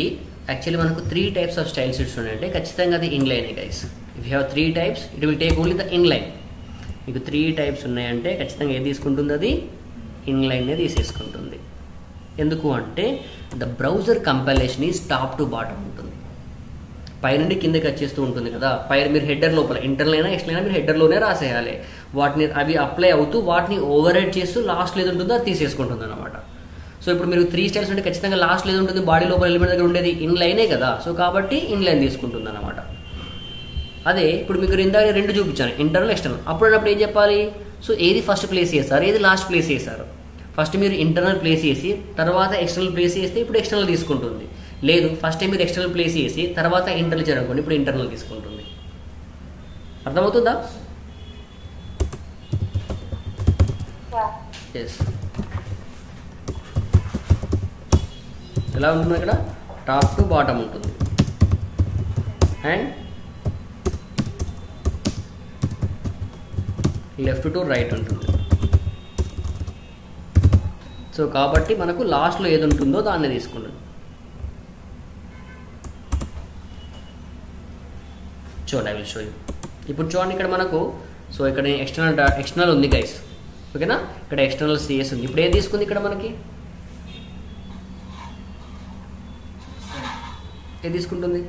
యాక్చువల్లీ మనకు 3 టైప్స్ ఆఫ్ స్టైల్ షీట్స్ ఉన్నాయంటే ఖచ్చితంగా అది ఇన్లైనే guys. If you have 3 types it will take only the inline. మీకు 3 టైప్స్ ఉన్నాయంటే ఖచ్చితంగా ఏది తీసుకుంటుంది, అది ఇన్లైన్నే తీసేసుకుంటుంది. ఎందుకు అంటే the browser compilation is top to bottom ఉంటుంది, పైనుండి కిందకి వచ్చేస్తూ ఉంటుంది కదా. పైన మీరు హెడర్ లోపల ఇంటర్నల్ అయినా ఎక్స్టర్నల్ అయినా మీరు హెడర్లోనే రాసేయాలి. వాటిని అవి అప్లై అవుతూ వాటిని ఓవర్ రైడ్ చేస్తూ లాస్ట్ ఏది ఉంటుందో అది తీసేసుకుంటుంది అనమాట. సో ఇప్పుడు మీరు 3 స్టైల్స్ ఉంటే ఖచ్చితంగా లాస్ట్ ఏది ఉంటుంది, బాడీ లోపల ఎలిమెంట్ దగ్గర ఉండేది ఇన్లైనే కదా. సో కాబట్టి ఇన్లైన్ తీసుకుంటుంది అనమాట. అదే ఇప్పుడు మీకు ఇందాక 2 చూపించాను, ఇంటర్నల్, ఎక్స్టర్నల్. అప్పుడు ఏం చెప్పాలి? సో ఏది ఫస్ట్ ప్లేస్ చేస్తారు, ఏది లాస్ట్ ప్లేస్ చేస్తారు? ఫస్ట్ మీరు ఇంటర్నల్ ప్లేస్ చేసి తర్వాత ఎక్స్టర్నల్ ప్లేస్ చేస్తే ఇప్పుడు ఎక్స్టర్నల్ తీసుకుంటుంది. లేదు, ఫస్ట్ టైం మీరు ఎక్స్టర్నల్ ప్లేస్ చేసి తర్వాత ఇంటర్నల్ చేయాలనుకోండి, ఇప్పుడు ఇంటర్నల్ తీసుకుంటుంది. అర్థమవుతుందా? ఎస్. ఎలా ఉంటుంది ఇక్కడ? టాప్ టు బాటమ్ ఉంటుంది అండ్ లెఫ్ట్ టు రైట్ ఉంటుంది. సో కాబట్టి మనకు లాస్ట్లో ఏది ఉంటుందో దాన్ని తీసుకుంటుంది. చూడండి, ఐ విల్ షో యూ. ఇప్పుడు చూడండి ఇక్కడ మనకు, సో ఇక్కడ ఎక్స్టర్నల్ ఉంది గైస్. ఓకేనా, ఇక్కడ ఎక్స్టర్నల్ CS ఉంది. ఇప్పుడు ఏం తీసుకుంది ఇక్కడ మనకి? ఏది తీసుకుంటుంది?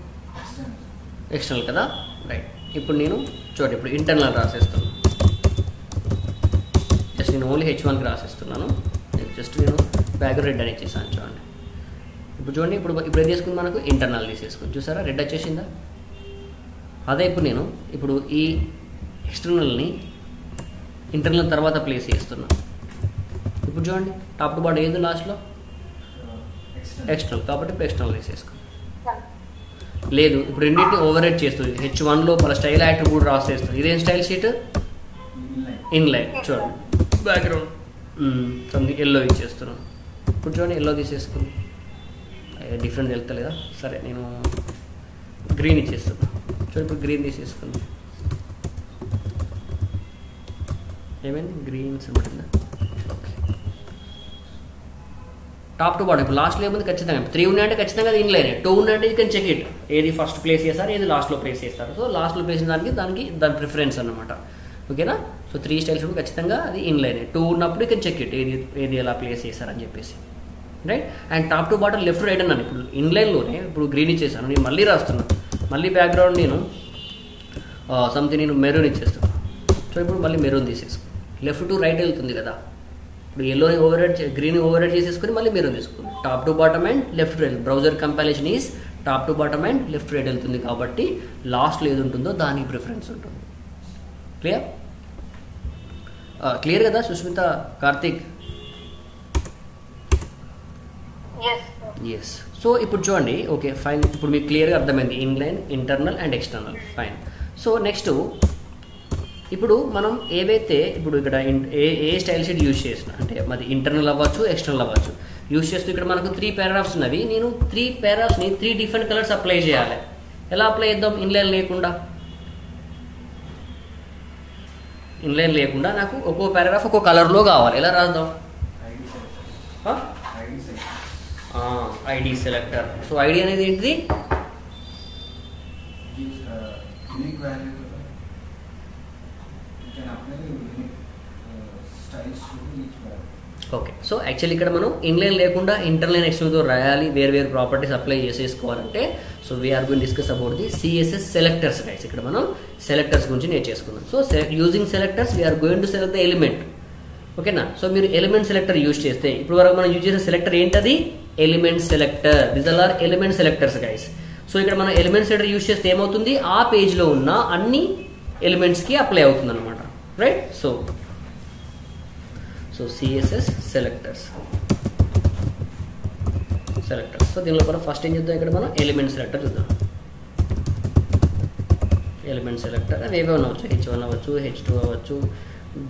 ఎక్స్టర్నల్ కదా. రైట్. ఇప్పుడు నేను చూడండి, ఇప్పుడు ఇంటర్నల్ రాసేస్తాను. నేను ఓన్లీ H1కి రాసేస్తున్నాను. జస్ట్ నేను బ్యాక్గ్రౌండ్ రెడ్ అని ఇచ్చేసాను చూడండి. ఇప్పుడు చూడండి, ఇప్పుడు ఏం చేసుకుంది మనకు ఇంటర్నల్ తీసేసుకుని చూసారా రెడ్ వచ్చేసిందా. అదే ఇప్పుడు ఈ ఎక్స్టర్నల్ని ఇంటర్నల్ తర్వాత ప్లేస్ చేస్తున్నాను. ఇప్పుడు చూడండి టాప్ టు బాటమ్ ఏది లాస్ట్లో ఎక్స్టర్నల్, కాబట్టి ఇప్పుడు ఎక్స్టర్నల్ తీసేసుకోండి. లేదు ఇప్పుడు రెండింటిని ఓవర్ రైట్ చేస్తుంది. H1 లోపల స్టైల్ యాట్రిబ్యూట్ రాసేస్తుంది. ఇదేం స్టైల్ షీట్ ఇన్లైన్ చూడండి బ్యాక్గ్రౌండ్ సంథింగ్ ఎల్లో ఇచ్చేస్తున్నాను. ఇప్పుడు చూడండి ఎల్లో తీసేసుకుంది. డిఫరెంట్ వెళ్తలేదా? సరే నేను గ్రీన్ ఇచ్చేస్తున్నాను. చూడండి ఇప్పుడు గ్రీన్ తీసేసుకుంది. ఏమైంది గ్రీన్ అనమాట. ఓకే టాప్ టు బాటమ్ ఇప్పుడు లాస్ట్లో ఏముంది ఖచ్చితంగా 3 ఉన్నాయంటే ఖచ్చితంగా అది ఇన్లైన్. 2 ఉన్నాయంటే యూ కెన్ చెక్ ఇట్ ఏది ఫస్ట్ ప్లేస్ చేస్తారు ఏది లాస్ట్లో ప్లేస్ చేస్తారు. సో లాస్ట్లో ప్లేస్ దానికి దాని ప్రిఫరెన్స్ అనమాట. ఓకేనా. సో 3 స్టైల్స్ కూడా ఖచ్చితంగా అది ఇన్లైన్. 2 ఉన్నప్పుడు యూ కెన్ చెక్ ఇట్ ఏది ఎలా ప్లేస్ చేస్తారని చెప్పేసి right. And top to bottom left right అన్నాను. ఇప్పుడు ఇన్లైన్లోనే ఇప్పుడు గ్రీన్ ఇచ్చేసాను. నేను మళ్ళీ రాస్తున్నాను. మళ్ళీ బ్యాక్గ్రౌండ్ నేను సంథింగ్ నేను మెరూన్ ఇచ్చేస్తాను. సో ఇప్పుడు మళ్ళీ మెరూన్ తీసేసుకో. లెఫ్ట్ టు రైట్ వెళ్తుంది కదా. ఇప్పుడు ఎల్లోని overwrite green overwrite చేసేసుకుని మళ్ళీ మెరూన్ తీసుకుంది. Top to bottom and left right browser comparison is top to bottom and left right వెళ్తుంది కాబట్టి లాస్ట్లో ఏది ఉంటుందో దానికి ప్రిఫరెన్స్ ఉంటుంది. క్లియర్ కదా సుష్మిత, కార్తీక్? ఎస్. సో ఇప్పుడు చూడండి ఓకే ఫైన్. ఇప్పుడు మీకు క్లియర్గా అర్థమైంది inline, internal and external. Fine. So next ఇప్పుడు మనం ఏవైతే ఇప్పుడు ఇక్కడ ఏ స్టైల్ షీట్ యూజ్ చేసిన అంటే మాది ఇంటర్నల్ అవ్వచ్చు ఎక్స్టర్నల్ అవ్వచ్చు యూజ్ చేస్తూ ఇక్కడ మనకు 3 పారాగ్రాఫ్స్ ఉన్నవి. నేను 3 పారాగ్రాఫ్స్ని 3 డిఫరెంట్ కలర్స్ అప్లై చేయాలి. ఎలా అప్లై చేద్దాం? ఇన్లైన్ లేకుండా. ఇన్లైన్ లేకుండా నాకు ఒక్కో పారాగ్రాఫ్ ఒక్కో కలర్లో కావాలి. ఎలా రాద్దాం? ID selector. సో ఐడి అనేది ఏంటిది? ఓకే. సో యాక్చువల్లీ ఇక్కడ మనం ఇన్లైన్ లేకుండా ఇంటర్లైన్ ఎక్స్టర్నల్తో రాయాలి, వేరు ప్రాపర్టీస్ అప్లై చేసేసుకోవాలంటే so we're going discuss about the CSS selectors guys. ఇక్కడ మనం సెలెక్టర్స్ గురించి నేర్చేసుకుందాం. So using selectors we're going to select the element. ఓకేనా. సో మీరు ఎలిమెంట్ సెలెక్టర్ యూజ్ చేస్తే ఇప్పుడు వరకు మనం యూజ్ చేసిన సెలెక్టర్ ఏంటది? Element selector. These are element selectors guys. So ఇక్కడ మనం ఎలిమెంట్ సెలెక్టర్ యూజ్ చేస్తే ఏమవుతుంది? ఆ పేజ్లో ఉన్న అన్ని ఎలిమెంట్స్కి అప్లై అవుతుంది అనమాట. Right. So CSS selectors. So దీనిలో కూడా ఫస్ట్ ఏం చేద్దాం? ఇక్కడ మనం ఎలిమెంట్ సెలెక్టర్ చూద్దాం. ఎలిమెంట్ సెలెక్టర్ అవి ఏవో అవ్వచ్చు. H1 అవ్వచ్చు, H2 అవ్వచ్చు,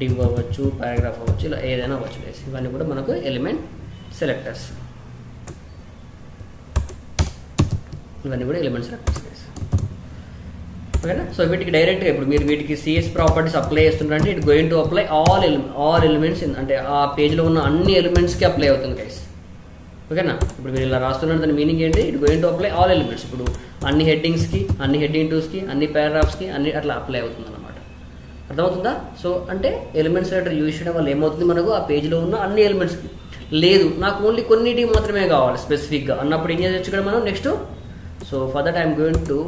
డివ్ అవ్వచ్చు, పారాగ్రాఫ్ అవ్వచ్చు, ఇలా ఏదైనా అవ్వచ్చు. ఇవన్నీ కూడా మనకు ఎలిమెంట్ సెలెక్టర్స్. ఇవన్నీ కూడా ఎలిమెంట్ సెలెక్టర్స్. ఓకేనా. సో వీటికి డైరెక్ట్గా ఇప్పుడు మీరు వీటికి సిఎస్ ప్రాపర్టీస్ అప్లై చేస్తున్నారంటే it going to apply all elements అంటే ఆ పేజ్లో ఉన్న అన్ని ఎలిమెంట్స్కి అప్లై అవుతుంది గైస్. ఓకేనా. ఇప్పుడు మీరు ఇలా రాస్తున్నారు దాని మీనింగ్ ఏంటి? It going to apply all elements. ఇప్పుడు అన్ని హెడ్డింగ్స్కి, అన్ని హెడ్డింగ్ టూస్కి, అన్ని పారాగ్రాఫ్స్కి అన్ని అట్లా అప్లై అవుతుంది అనమాట. అర్థమవుతుందా? సో అంటే ఎలిమెంట్ సెలెక్టర్ యూజ్ చేయడం వల్ల ఏమవుతుంది? మనకు ఆ పేజ్లో ఉన్న అన్ని ఎలిమెంట్స్కి లేదు నాకు ఓన్లీ కొన్నిటికి మాత్రమే కావాలి స్పెసిఫిక్గా అన్నప్పుడు ఏం చేయొచ్చు ఇక్కడ మనం next. So for that I'm going to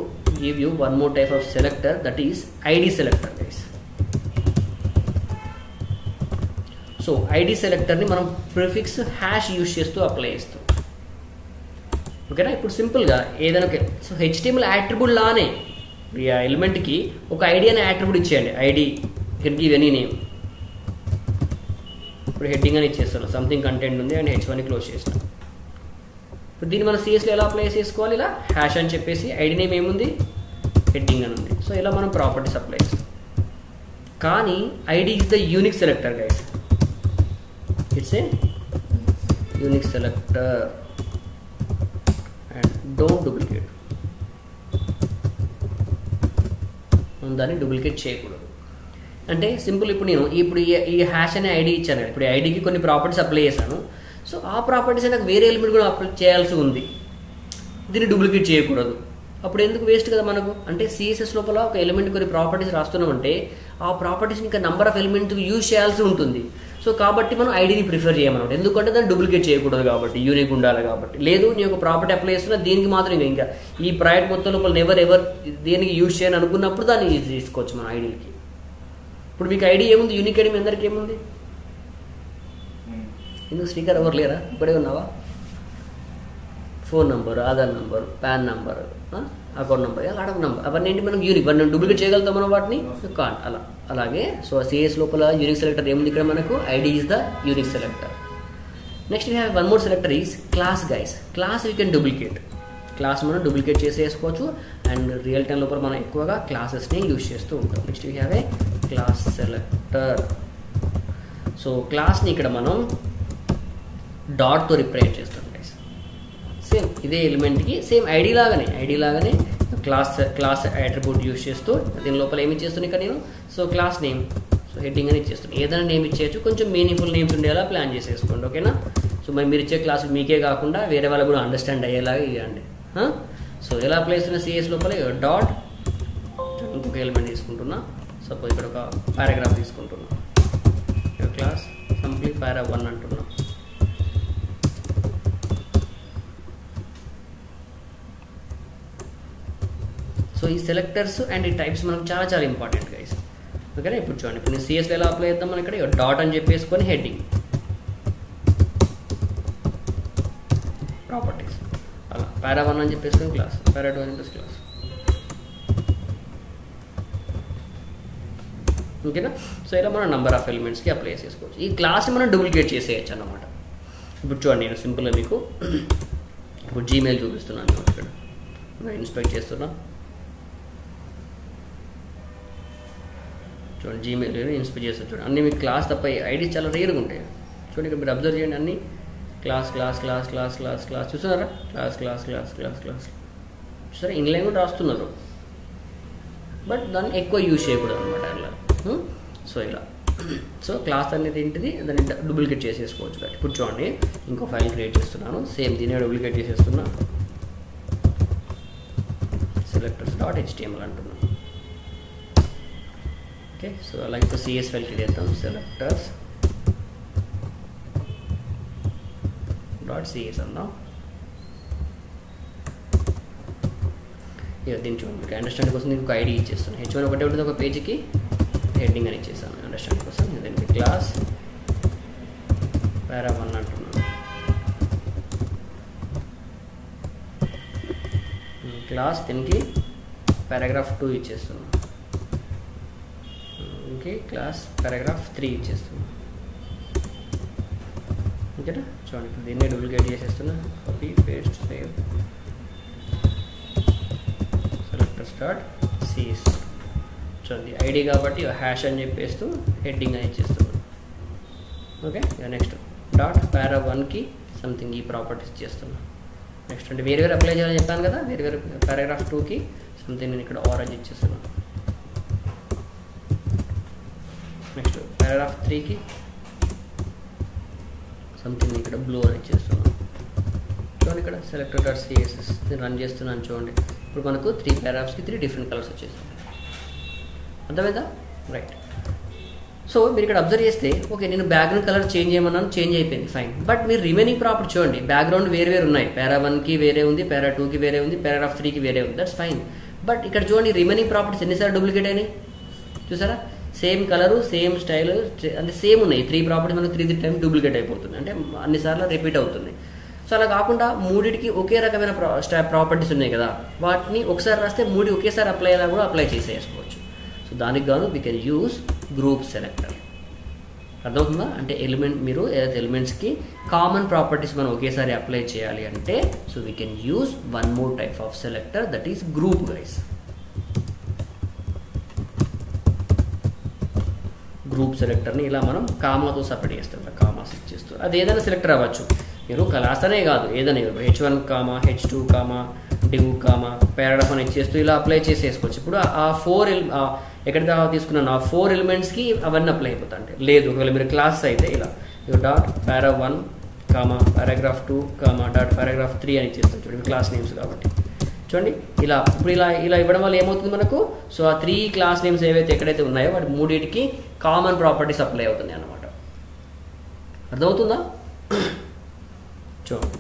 give you one more type of selector, that is ID selector guys. So ID selector ని మనం ప్రిఫిక్స్ హ్యాష్ యూజ్ చేస్తూ అప్లై చేస్తాం. ఓకేనా. ఇప్పుడు సింపుల్గా ఏదైనా సో HTML యాట్రిబ్యూట్ లానే ఈ ఎలిమెంట్కి ఒక ఐడి అనే యాట్రిబ్యూట్ ఇచ్చేయండి. ID can give any name. ఇప్పుడు హెడ్డింగ్ అని ఇచ్చేస్తాను. సంథింగ్ కంటెంట్ ఉంది అండ్ H1 క్లోజ్ చేస్తాను. ఇప్పుడు దీన్ని మనం సిఎస్లో ఎలా అప్లై చేసుకోవాలి? ఇలా హ్యాష్ అని చెప్పేసి ఐడి నేమ్ ఏముంది? హెడ్డింగ్ అని ఉంది. సో ఇలా మనం ప్రాపర్టీస్ అప్లై చేస్తాం. కానీ ID is the unique selector guys. It's a unique selector and don't duplicate. మనం దాన్ని డూప్లికేట్ చేయకూడదు. అంటే సింపుల్ ఇప్పుడు నేను ఈ హ్యాష్ అనే ఐడి ఇచ్చాను. ఇప్పుడు ఈ ఐడికి కొన్ని ప్రాపర్టీస్ అప్లై చేశాను. సో ఆ ప్రాపర్టీస్ నాకు వేరే ఎలిమెంట్ కూడా అప్లై చేయాల్సి ఉంది. దీన్ని డూప్లికేట్ చేయకూడదు. అప్పుడు ఎందుకు వేస్ట్ కదా మనకు. అంటే సిఎస్ఎస్ లోపల ఒక ఎలిమెంట్ కొన్ని ప్రాపర్టీస్ రాస్తున్నామంటే ఆ ప్రాపర్టీస్ని ఇంకా నెంబర్ ఆఫ్ ఎలిమెంట్ యూజ్ చేయాల్సి ఉంటుంది. సో కాబట్టి మనం ఐడిని ప్రిఫర్ చేయమన్నమాట. ఎందుకంటే దాన్ని డూప్లికేట్ చేయకూడదు కాబట్టి, యూనిక్ ఉండాలి కాబట్టి. లేదు నేను ఒక ప్రాపర్టీ అప్లై చేస్తున్నా దీనికి మాత్రం ఇంకా ఈ ప్రాజెక్ట్ మొత్తం లోపల ఎవర్ దేనికి యూజ్ చేయని అనుకున్నప్పుడు దాన్ని తీసుకోవచ్చు మన ఐడికి. ఇప్పుడు మీకు ఐడి ఏముంది? యూనిక్ ఐడి మీ అందరికి ఏముంది? ఎందుకు స్పీకర్ ఎవరు లేరా? ఇప్పుడే ఉన్నావా? Phone number, Aadhaar number, pan number, account number, account number అవన్నీ ఏంటి మనకు యూనిక్. మనం డూప్లికేట్ చేయగలుగుతాం మనం వాటిని కాన్ అలా. అలాగే సో సిఎస్ లోపల యూనిక్ సెలెక్టర్ ఏముంది ఇక్కడ మనకు? ID is the unique selector. Next we have one more selector is class guys. Class we can duplicate. Class మనం డూప్లికేట్ చేసేసుకోవచ్చు అండ్ రియల్ టైం లోపల మనం ఎక్కువగా క్లాసెస్ని యూజ్ చేస్తూ ఉంటాం. Next we have a class selector. So క్లాస్ని ఇక్కడ మనం డాట్తో రిప్రజెంట్ చేస్తాం గైస్. సేమ్ ఇదే ఎలిమెంట్కి సేమ్ ఐడి లాగానే క్లాస్ అట్రిబ్యూట్ యూజ్ చేస్తూ దీని లోపల ఏమి ఇచ్చేస్తున్నాను ఇక్కడ నేను? So class name, so heading అని ఇచ్చేస్తున్నాను. ఏదైనా నేమ్ ఇచ్చేయచ్చు, కొంచెం మీనింగ్ఫుల్ నేమ్స్ ఉండేలా ప్లాన్ చేసేసుకోండి, ఓకేనా? సో మరి మీరు ఇచ్చే క్లాస్ మీకే కాకుండా వేరే వాళ్ళకు కూడా అండర్స్టాండ్ అయ్యేలాగా ఇవ్వండి. సో ఎలా అప్లై చేస్తున్న సిఎస్ లోపల డాట్ ఇంకొక ఎలిమెంట్ తీసుకుంటున్నా. సపోజ్ ఇక్కడ ఒక పారాగ్రాఫ్ తీసుకుంటున్నా. క్లాస్ సింప్లీ పారా 1 అంటున్నా. సో ఈ సెలెక్టర్స్ అండ్ ఈ టైప్స్ మనకు చాలా చాలా ఇంపార్టెంట్ గైస్, ఓకేనా? ఇప్పుడు చూడండి, ఇప్పుడు నేను సిఎస్లో ఎలా అప్లై చేద్దాం? మనం ఇక్కడ డాట్ అని చెప్పేసుకొని హెడ్డింగ్ ప్రాపర్టీస్ అలా పారా 1 అని చెప్పేసుకొని క్లాస్, పారా 2 అని చెప్పేసి క్లాస్, ఓకేనా? సో ఇలా మనం నెంబర్ ఆఫ్ ఎలిమెంట్స్కి అప్లై చేసుకోవచ్చు. ఈ క్లాస్ని మనం డూప్లికేట్ చేసేయచ్చు అన్నమాట. ఇప్పుడు చూడండి, నేను సింపుల్గా మీకు ఇప్పుడు జీమెయిల్ చూపిస్తున్నాను. ఇక్కడ ఇన్స్పెక్ట్ చేస్తున్నా. చూడండి, జీమెయిల్ ఇన్స్పెక్ట్ చేస్తాను. చూడండి, అన్ని మీకు క్లాస్ తప్ప ఐడి చాలా రేర్గా ఉంటాయి. చూడండి, ఇక్కడ మీరు అబ్జర్వ్ చేయండి, అన్ని class class class class class class చూస్తున్నారా? Class class class class class చూసారా? ఇన్లైన్ కూడా రాస్తున్నారు, బట్ దాన్ని ఎక్కువ యూజ్ చేయకూడదు అనమాట అలా. సో ఇలా సో క్లాస్ అనేది ఏంటిది, దాన్ని డూప్లికేట్ చేసేసుకోవచ్చు. ఇప్పుడు చూడండి, ఇంకో ఫైల్ క్రియేట్ చేస్తున్నాను. సేమ్ దీన్ని డూప్లికేట్ చేసేస్తున్నా. selectors.html అంటున్నాను. ఓకే, సో అలాగే ఇప్పుడు సిఎస్ ఫైల్ క్రియేట్ చేద్దాం. selectors.cs అందాం. ఇక దీన్ని చూడండి, మీకు అండర్స్టాండ్ కోసం నేను ఒక ఐడి ఇచ్చేస్తాను. H1 ఒకటే ఉంటుంది ఒక పేజీకి, హెడ్డింగ్ అని ఇచ్చేస్తాను అండర్స్టాండ్ కోసం. దీనికి క్లాస్ పారా 1 అంటున్నాను. క్లాస్ దీనికి పారాగ్రాఫ్ 2 ఇచ్చేస్తున్నాను. ఓకే, క్లాస్ పారాగ్రాఫ్ 3 ఇచ్చేస్తున్నాను. ఓకేనా? చూడండి, ఇప్పుడు దీన్ని డూప్లికేట్ చేసేస్తున్నా. Copy paste save selectors.cs. చూడండి, ఐడి కాబట్టి హ్యాష్ అని చెప్పేస్తూ హెడ్డింగ్ అని ఇచ్చేస్తున్నాను. ఓకే, నెక్స్ట్ డాట్ పారా 1కి సంథింగ్ ఈ ప్రాపర్టీస్ చేస్తున్నాను. నెక్స్ట్ అంటే వేరే అప్లై చేయాలని చెప్పాను కదా, వేరే పారాగ్రాఫ్ 2కి సంథింగ్ నేను ఇక్కడ ఆరెంజ్ ఇచ్చేస్తున్నాను. నెక్స్ట్ పారాగ్రాఫ్ 3కి సంథింగ్ ఇక్కడ బ్లూ అని ఇచ్చేస్తున్నాను. చూడండి, ఇక్కడ selector.css నేను రన్ చేస్తున్నాను. చూడండి, ఇప్పుడు మనకు 3 పారాగ్రాఫ్స్కి 3 డిఫరెంట్ కలర్స్ వచ్చేసాయి. అర్థమైందా? రైట్. సో మీరు ఇక్కడ అబ్జర్వ్ చేస్తే, ఓకే నేను బ్యాక్గ్రౌండ్ కలర్ చేంజ్ చేయమన్నాను, చేంజ్ అయిపోయింది, ఫైన్. బట్ మీరు రిమైనింగ్ ప్రాపర్టీ చూడండి, బ్యాక్గ్రౌండ్ వేరే వేరే ఉన్నాయి. పారా 1కి వేరే ఉంది, పారా 2కి వేరే ఉంది, పారాగ్రాఫ్ 3కి వేరే ఉంది, దట్స్ ఫైన్. బట్ ఇక్కడ చూడండి, రిమైనింగ్ ప్రాపర్టీస్ ఎన్నిసార్లు డూప్లికేట్ అయినాయి చూసారా? సేమ్ కలరు, సేమ్ స్టైల్, అంటే సేమ్ ఉన్నాయి. 3 ప్రాపర్టీస్ మనకు 3 టైమ్స్ డూప్లికేట్ అయిపోతుంది, అంటే అన్నిసార్లు రిపీట్ అవుతుంది. సో అలా కాకుండా మూడిటికి ఒకే రకమైన ప్రాపర్టీస్ ఉన్నాయి కదా, వాటిని ఒకసారి రాస్తే 3 ఒకేసారి అప్లై అయినా కూడా అప్లై చేసేసుకోవచ్చు. సో దానికి గాను we can use group selector. అర్థమవుతుందా? అంటే మీరు ఏదైతే ఎలిమెంట్స్కి కామన్ ప్రాపర్టీస్ మనం ఒకేసారి అప్లై చేయాలి అంటే, so we can use one more type of selector, that is group guys. Group సెలెక్టర్ని ఇలా మనం కామాతో సపరేట్ చేస్తాం, కామాస్ ఇచ్చేస్తూ. అది ఏదైనా సెలెక్టర్ అవ్వచ్చు, మీరు క్లాస్ అనే కాదు, ఏదైనా H1 comma, H2 comma, div comma, paragraph అని ఇచ్చేస్తూ ఇలా అప్లై చేసేసుకోవచ్చు. ఇప్పుడు ఆ 4 ఎక్కడ తీసుకున్నాను, ఆ 4 ఎలిమెంట్స్కి అవన్నీ అప్లై అయిపోతాయి. అంటే లేదు, ఒకవేళ మీరు క్లాస్ అయితే ఇలా డాట్ పారా 1 comma paragraph 2 comma dot paragraph 3 అని ఇచ్చేస్తాం. చూడండి, క్లాస్ నేమ్స్ కాబట్టి చూడండి ఇలా. ఇప్పుడు ఇలా ఇవ్వడం వల్ల ఏమవుతుంది మనకు, సో ఆ 3 క్లాస్ నేమ్స్ ఏవైతే ఎక్కడైతే ఉన్నాయో వాటి మూడింటికి కామన్ ప్రాపర్టీస్ అప్లై అవుతుంది అన్నమాట. అర్థమవుతుందా? చూడండి,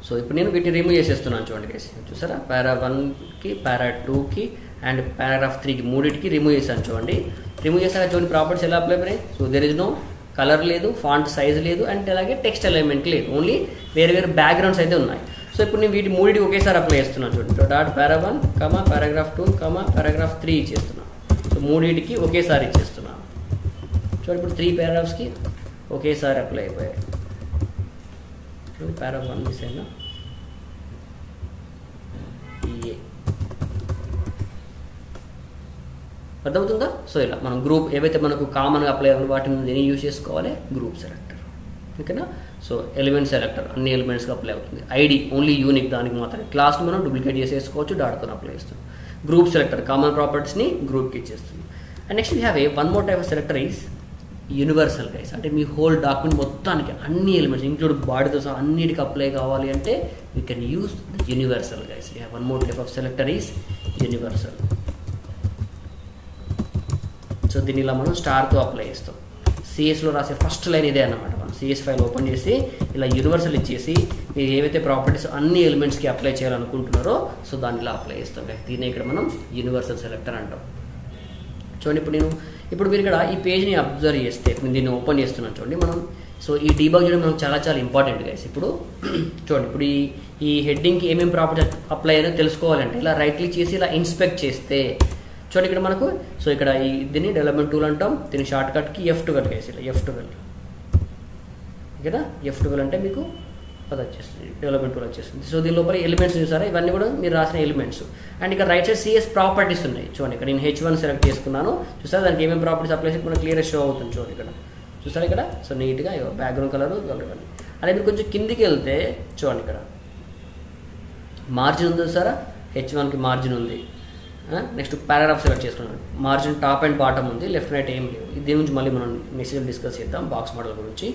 సో ఇప్పుడు నేను వీటిని రిమూవ్ చేసేస్తున్నాను. చూడండి గైస్, చూసారా? పారా 1కి, పారా 2కి అండ్ పారాగ్రాఫ్ 3కి మూడింటికి రిమూవ్ చేశాను. చూడండి, రిమూవ్ చేశాక చూడండి ప్రాపర్టీస్ ఎలా అప్లై అయినాయి. So there is no colour లేదు, ఫాంట్ సైజ్ లేదు, అండ్ అలాగే టెక్స్ట్ ఎలిమెంట్ లేదు, ఓన్లీ వేరే వేరే బ్యాక్గ్రౌండ్స్ అయితే ఉన్నాయి. సో ఇప్పుడు నేను వీటి మూడింటికి ఒకేసారి అప్లై చేస్తున్నాను చూడండి. డాట్ పారా1 పారాగ్రాఫ్ 2 పారాగ్రాఫ్ 3 ఇచ్చేస్తున్నాను. సో మూడింటికి ఒకేసారి ఇచ్చేస్తున్నాను చూడండి. ఇప్పుడు 3 పారాగ్రాఫ్స్కి ఒకేసారి అప్లై అయిపోయాయి. పారా1 మిస్ అయినా అర్థమవుతుందా? సో ఇలా మనం గ్రూప్ ఏవైతే మనకు కామన్గా అప్లై అవ్వాలి వాటిని దేని యూజ్ చేసుకోవాలి, గ్రూప్ సెలెక్టర్. ఓకేనా? సో ఎలిమెంట్ సెలెక్టర్ అన్ని ఎలిమెంట్స్కి అప్లై అవుతుంది. ఐడి ఓన్లీ యూనిక్, దానికి మాత్రమే. క్లాస్ని మనం డూప్లికేట్ చేసేసుకోవచ్చు, డాట్తో అప్లై చేస్తాం. గ్రూప్ సెలెక్టర్ కామన్ ప్రాపర్టీస్ని గ్రూప్కి ఇచ్చేస్తుంది. And next we have A one more type of selector is universal guys. అంటే మీ హోల్ డాక్యుమెంట్ మొత్తానికి అన్ని ఎలిమెంట్స్ ఇంక్లూడ్ బాడీతో సహా అన్నిటికి అప్లై కావాలి అంటే we can use universal guys. We have one more type of selector is universal. So దీన్ని ఇలా మనం స్టార్తో అప్లై చేస్తాం. సిఎస్లో రాసే ఫస్ట్ లైన్ ఇదే అన్నమాట. మనం సిఎస్ ఫైల్ ఓపెన్ చేసి ఇలా యూనివర్సల్ ఇచ్చేసి మీరు ఏవైతే ప్రాపర్టీస్ అన్ని ఎలిమెంట్స్కి అప్లై చేయాలనుకుంటున్నారో సో దాన్ని ఇలా అప్లై చేస్తాం. దీన్ని ఇక్కడ మనం యూనివర్సల్ సెలెక్టర్ అంటాం. చూడండి ఇప్పుడు మీరు ఇక్కడ ఈ పేజ్ని అబ్జర్వ్ చేస్తే నేను దీన్ని ఓపెన్ చేస్తున్నాను చూడండి. మనం సో ఈ డీబగ్ చేయడం మనకు చాలా చాలా ఇంపార్టెంట్ గైస్. ఇప్పుడు చూడండి, ఇప్పుడు ఈ హెడ్డింగ్కి ఏమేమి ప్రాపర్టీస్ అప్లై అయ్యారో తెలుసుకోవాలంటే ఇలా రైట్ క్లిక్ చేసి ఇలా ఇన్స్పెక్ట్ చేస్తే చూడండి ఇక్కడ మనకు సో ఇక్కడ దీన్ని డెవలప్మెంట్ టూల్ అంటాం. దీని షార్ట్ కట్కి F12 గైస్. ఇలా F12 ఓకేనా. F12 అంటే మీకు అది వచ్చేస్తుంది, డెవలప్మెంట్ టూల్ వచ్చేస్తుంది. సో దీని లోపల ఎలిమెంట్స్ చూసారా, ఇవన్నీ కూడా మీరు రాసిన ఎలిమెంట్స్. అండ్ ఇక్కడ రైట్ సైడ్ సిఎస్ ప్రాపర్టీస్ ఉన్నాయి చూడండి. ఇక్కడ నేను H1 సెలెక్ట్ చేసుకున్నాను చూసారా. దానికి ఏమేమి ప్రాపర్టీస్ అప్లై చేసి మనకు క్లియర్ షో అవుతుంది చూడండి ఇక్కడ చూసారా. ఇక్కడ సో నీట్గా బ్యాక్గ్రౌండ్ కలర్ ఇవన్నీ. అదే మీరు కొంచెం కిందికి వెళ్తే చూడండి ఇక్కడ మార్జిన్ ఉంది చూసారా. H1కి మార్జిన్ ఉంది. నెక్స్ట్ పారాగ్రాఫ్ సెలెక్ట్ చేసుకున్నాను. మార్జిన్ టాప్ అండ్ బాటమ్ ఉంది, లెఫ్ట్ రైట్ ఏం లేవు. దీని గురించి మళ్ళీ మనం నెక్స్ట్ డిస్కస్ చేద్దాం బాక్స్ మోడల్ గురించి.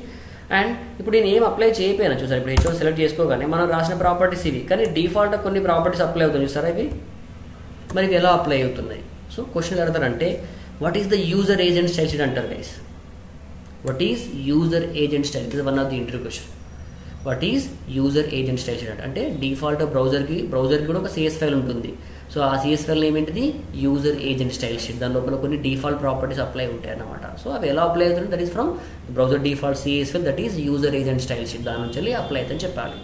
అండ్ ఇప్పుడు నేను ఏం అప్లై చేయకపోయినా చూసారా. ఇప్పుడు H1 సెలెక్ట్ చేసుకోగానే మనం రాసిన ప్రాపర్టీస్ ఇవి, కానీ డిఫాల్ట్గా కొన్ని ప్రాపర్టీస్ అప్లై అవుతాయి చూసారా. ఇవి మరి ఇవి ఎలా అప్లై అవుతున్నాయి? సో క్వశ్చన్ అడతారంటే what is the user agent style sheet అంటారు guys. What is user agent style? It is one of the interview question. What is user agent style sheet అంటే డిఫాల్ట్ బ్రౌజర్కి కూడా ఒక సిఎస్ ఫైల్ ఉంటుంది. So ఆ CSS file ఏమేంటిది, user agent style sheet. దాని లోపల కొన్ని డిఫాల్ట్ ప్రాపర్టీస్ అప్లై ఉంటాయి అన్నమాట. సో అవి ఎలా అప్లై అవుతుంది, that is from browser default CS file, that is user agent style sheet. దాని నుంచి వెళ్ళి అప్లై అవుతుందని చెప్పాలి.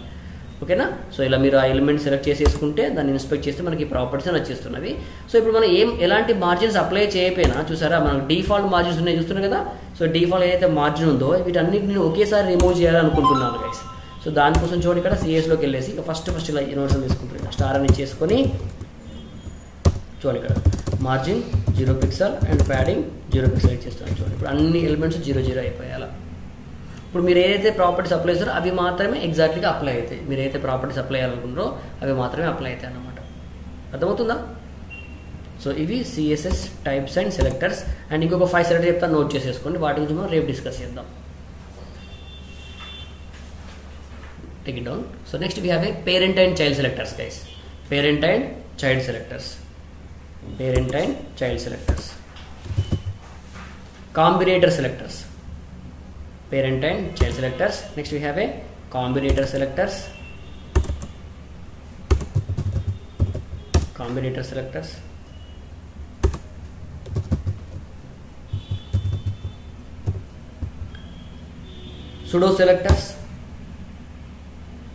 ఓకేనా? సో ఇలా మీరు ఆ ఎలిమెంట్ సెలెక్ట్ చేసేసుకుంటే దాన్ని ఇన్స్పెక్ట్ చేస్తే మనకి ప్రాపర్టీస్ అని వచ్చేస్తున్నవి. సో ఇప్పుడు మనం ఎలాంటి మార్జిన్స్ అప్లై చేయకపోయినా చూసారా, మనకు డిఫాల్ట్ మార్జిన్స్ ఉన్నాయి చూస్తున్నాం కదా. సో డిఫాల్ట్ ఏదైతే మార్జిన్ ఉందో వీటన్నిటిని ఒకేసారి రిమూవ్ చేయాలనుకుంటున్నాను గైస్. సో దానికోసం చూడండి ఇక్కడ సిఎస్లోకి వెళ్ళేసి ఫస్ట్ ఇలా యూనివర్సల్ తీసుకుంటున్నాను. స్టార్ అని చేసుకొని చూడండి ఇక్కడ margin 0 pixel and padding 0 pixel ఇచ్చేస్తాను చూడండి. ఇప్పుడు అన్ని ఎలిమెంట్స్ 0 అయిపోయాయి. అలా ఇప్పుడు మీరు ఏదైతే ప్రాపర్టీస్ అప్లై చేస్తారో అవి మాత్రమే ఎగ్జాక్ట్లీగా అప్లై అవుతాయి. మీరు ఏదైతే ప్రాపర్టీస్ అప్లై చేయాలనుకుంటారో అవి మాత్రమే అప్లై అవుతాయి అన్నమాట. అర్థమవుతుందా? సో ఇవి CSS types and selectors. And ఇంకొక 5 సెలెక్టర్ చెప్తాను, నోట్ చేసేసుకోండి. వాటి గురించి మనం రేపు డిస్కస్ చేద్దాం. Take it down. So next we have a parent and child selectors guys. Parent and child selectors. Parent and child selectors. Combinator selectors. Parent and child selectors. Next we have a combinator selectors. Combinator selectors. Pseudo selectors.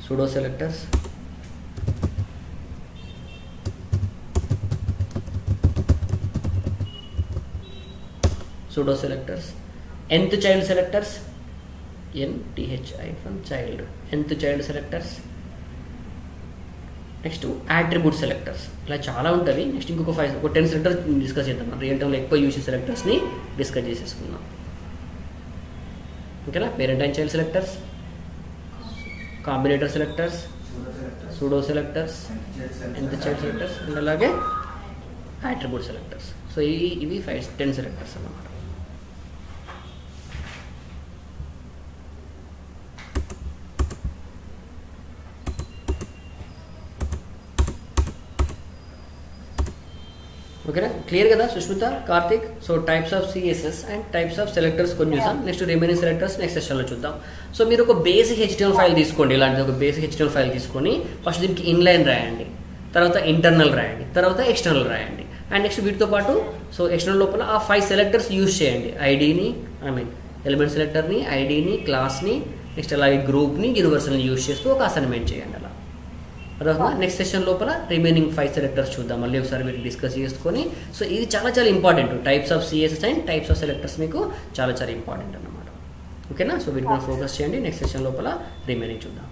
Pseudo selectors. Pseudo selectors. Nth child selectors. NTH-child. Nth child selectors. Next attribute selectors. ఇలా చాలా ఉంటుంది. Next ఇంకొక 10 selectors discuss చేద్దాం. Real టైంలో ఎక్కువ use చేసే సెలెక్టర్స్ని discuss చేసేసుకుందాం. ఓకేనా? Parent and child selectors, combinator selectors, pseudo selectors, nth child selectors and అలాగే అట్రిబ్యూట్ సెలెక్టర్స్. సో ఇవి 10 సెలెక్టర్స్ అన్నమాట. ఓకేనా? క్లియర్ కదా Sushmita, Karthik? So types of CSS and types of selectors కొన్ని చూసాం. నెక్స్ట్ రిమైనింగ్ సెలెక్టర్స్ నెక్స్ట్ సెషన్లో చూద్దాం. సో మీరు ఒక బేసిక్ HTML ఫైల్ తీసుకోండి. ఇలాంటిది ఒక బేసిక్ HTML ఫైల్ తీసుకొని ఫస్ట్ దీనికి ఇన్లైన్ రాయండి, తర్వాత ఇంటర్నల్ రాయండి, తర్వాత ఎక్స్టర్నల్ రాయండి. అండ్ నెక్స్ట్ వీటితో పాటు సో ఎక్స్టర్నల్ లోపల ఆ 5 సెలెక్టర్స్ యూజ్ చేయండి. ఐడిని ఎలిమెంట్ సెలెక్టర్ని, ఐడిని, క్లాస్ని, నెక్స్ట్ అలాగే గ్రూప్ని, యూనివర్సల్ని యూజ్ చేస్తూ ఒక అసైన్మెంట్ చేయండి. అలా అర్థమా? నెక్స్ట్ సెషన్ లోపల రిమైనింగ్ 5 సెలెక్టర్స్ చూద్దాం, మళ్ళీ ఒకసారి వీటిని డిస్కస్ చేసుకొని. సో ఇది చాలా చాలా important. Types of CSS and types of selectors మీకు చాలా చాలా ఇంపార్టెంట్ అన్నమాట. ఓకేనా? సో వీటి మీద ఫోకస్ చేయండి. నెక్స్ట్ సెషన్ లోపల రిమైనింగ్ చూద్దాం.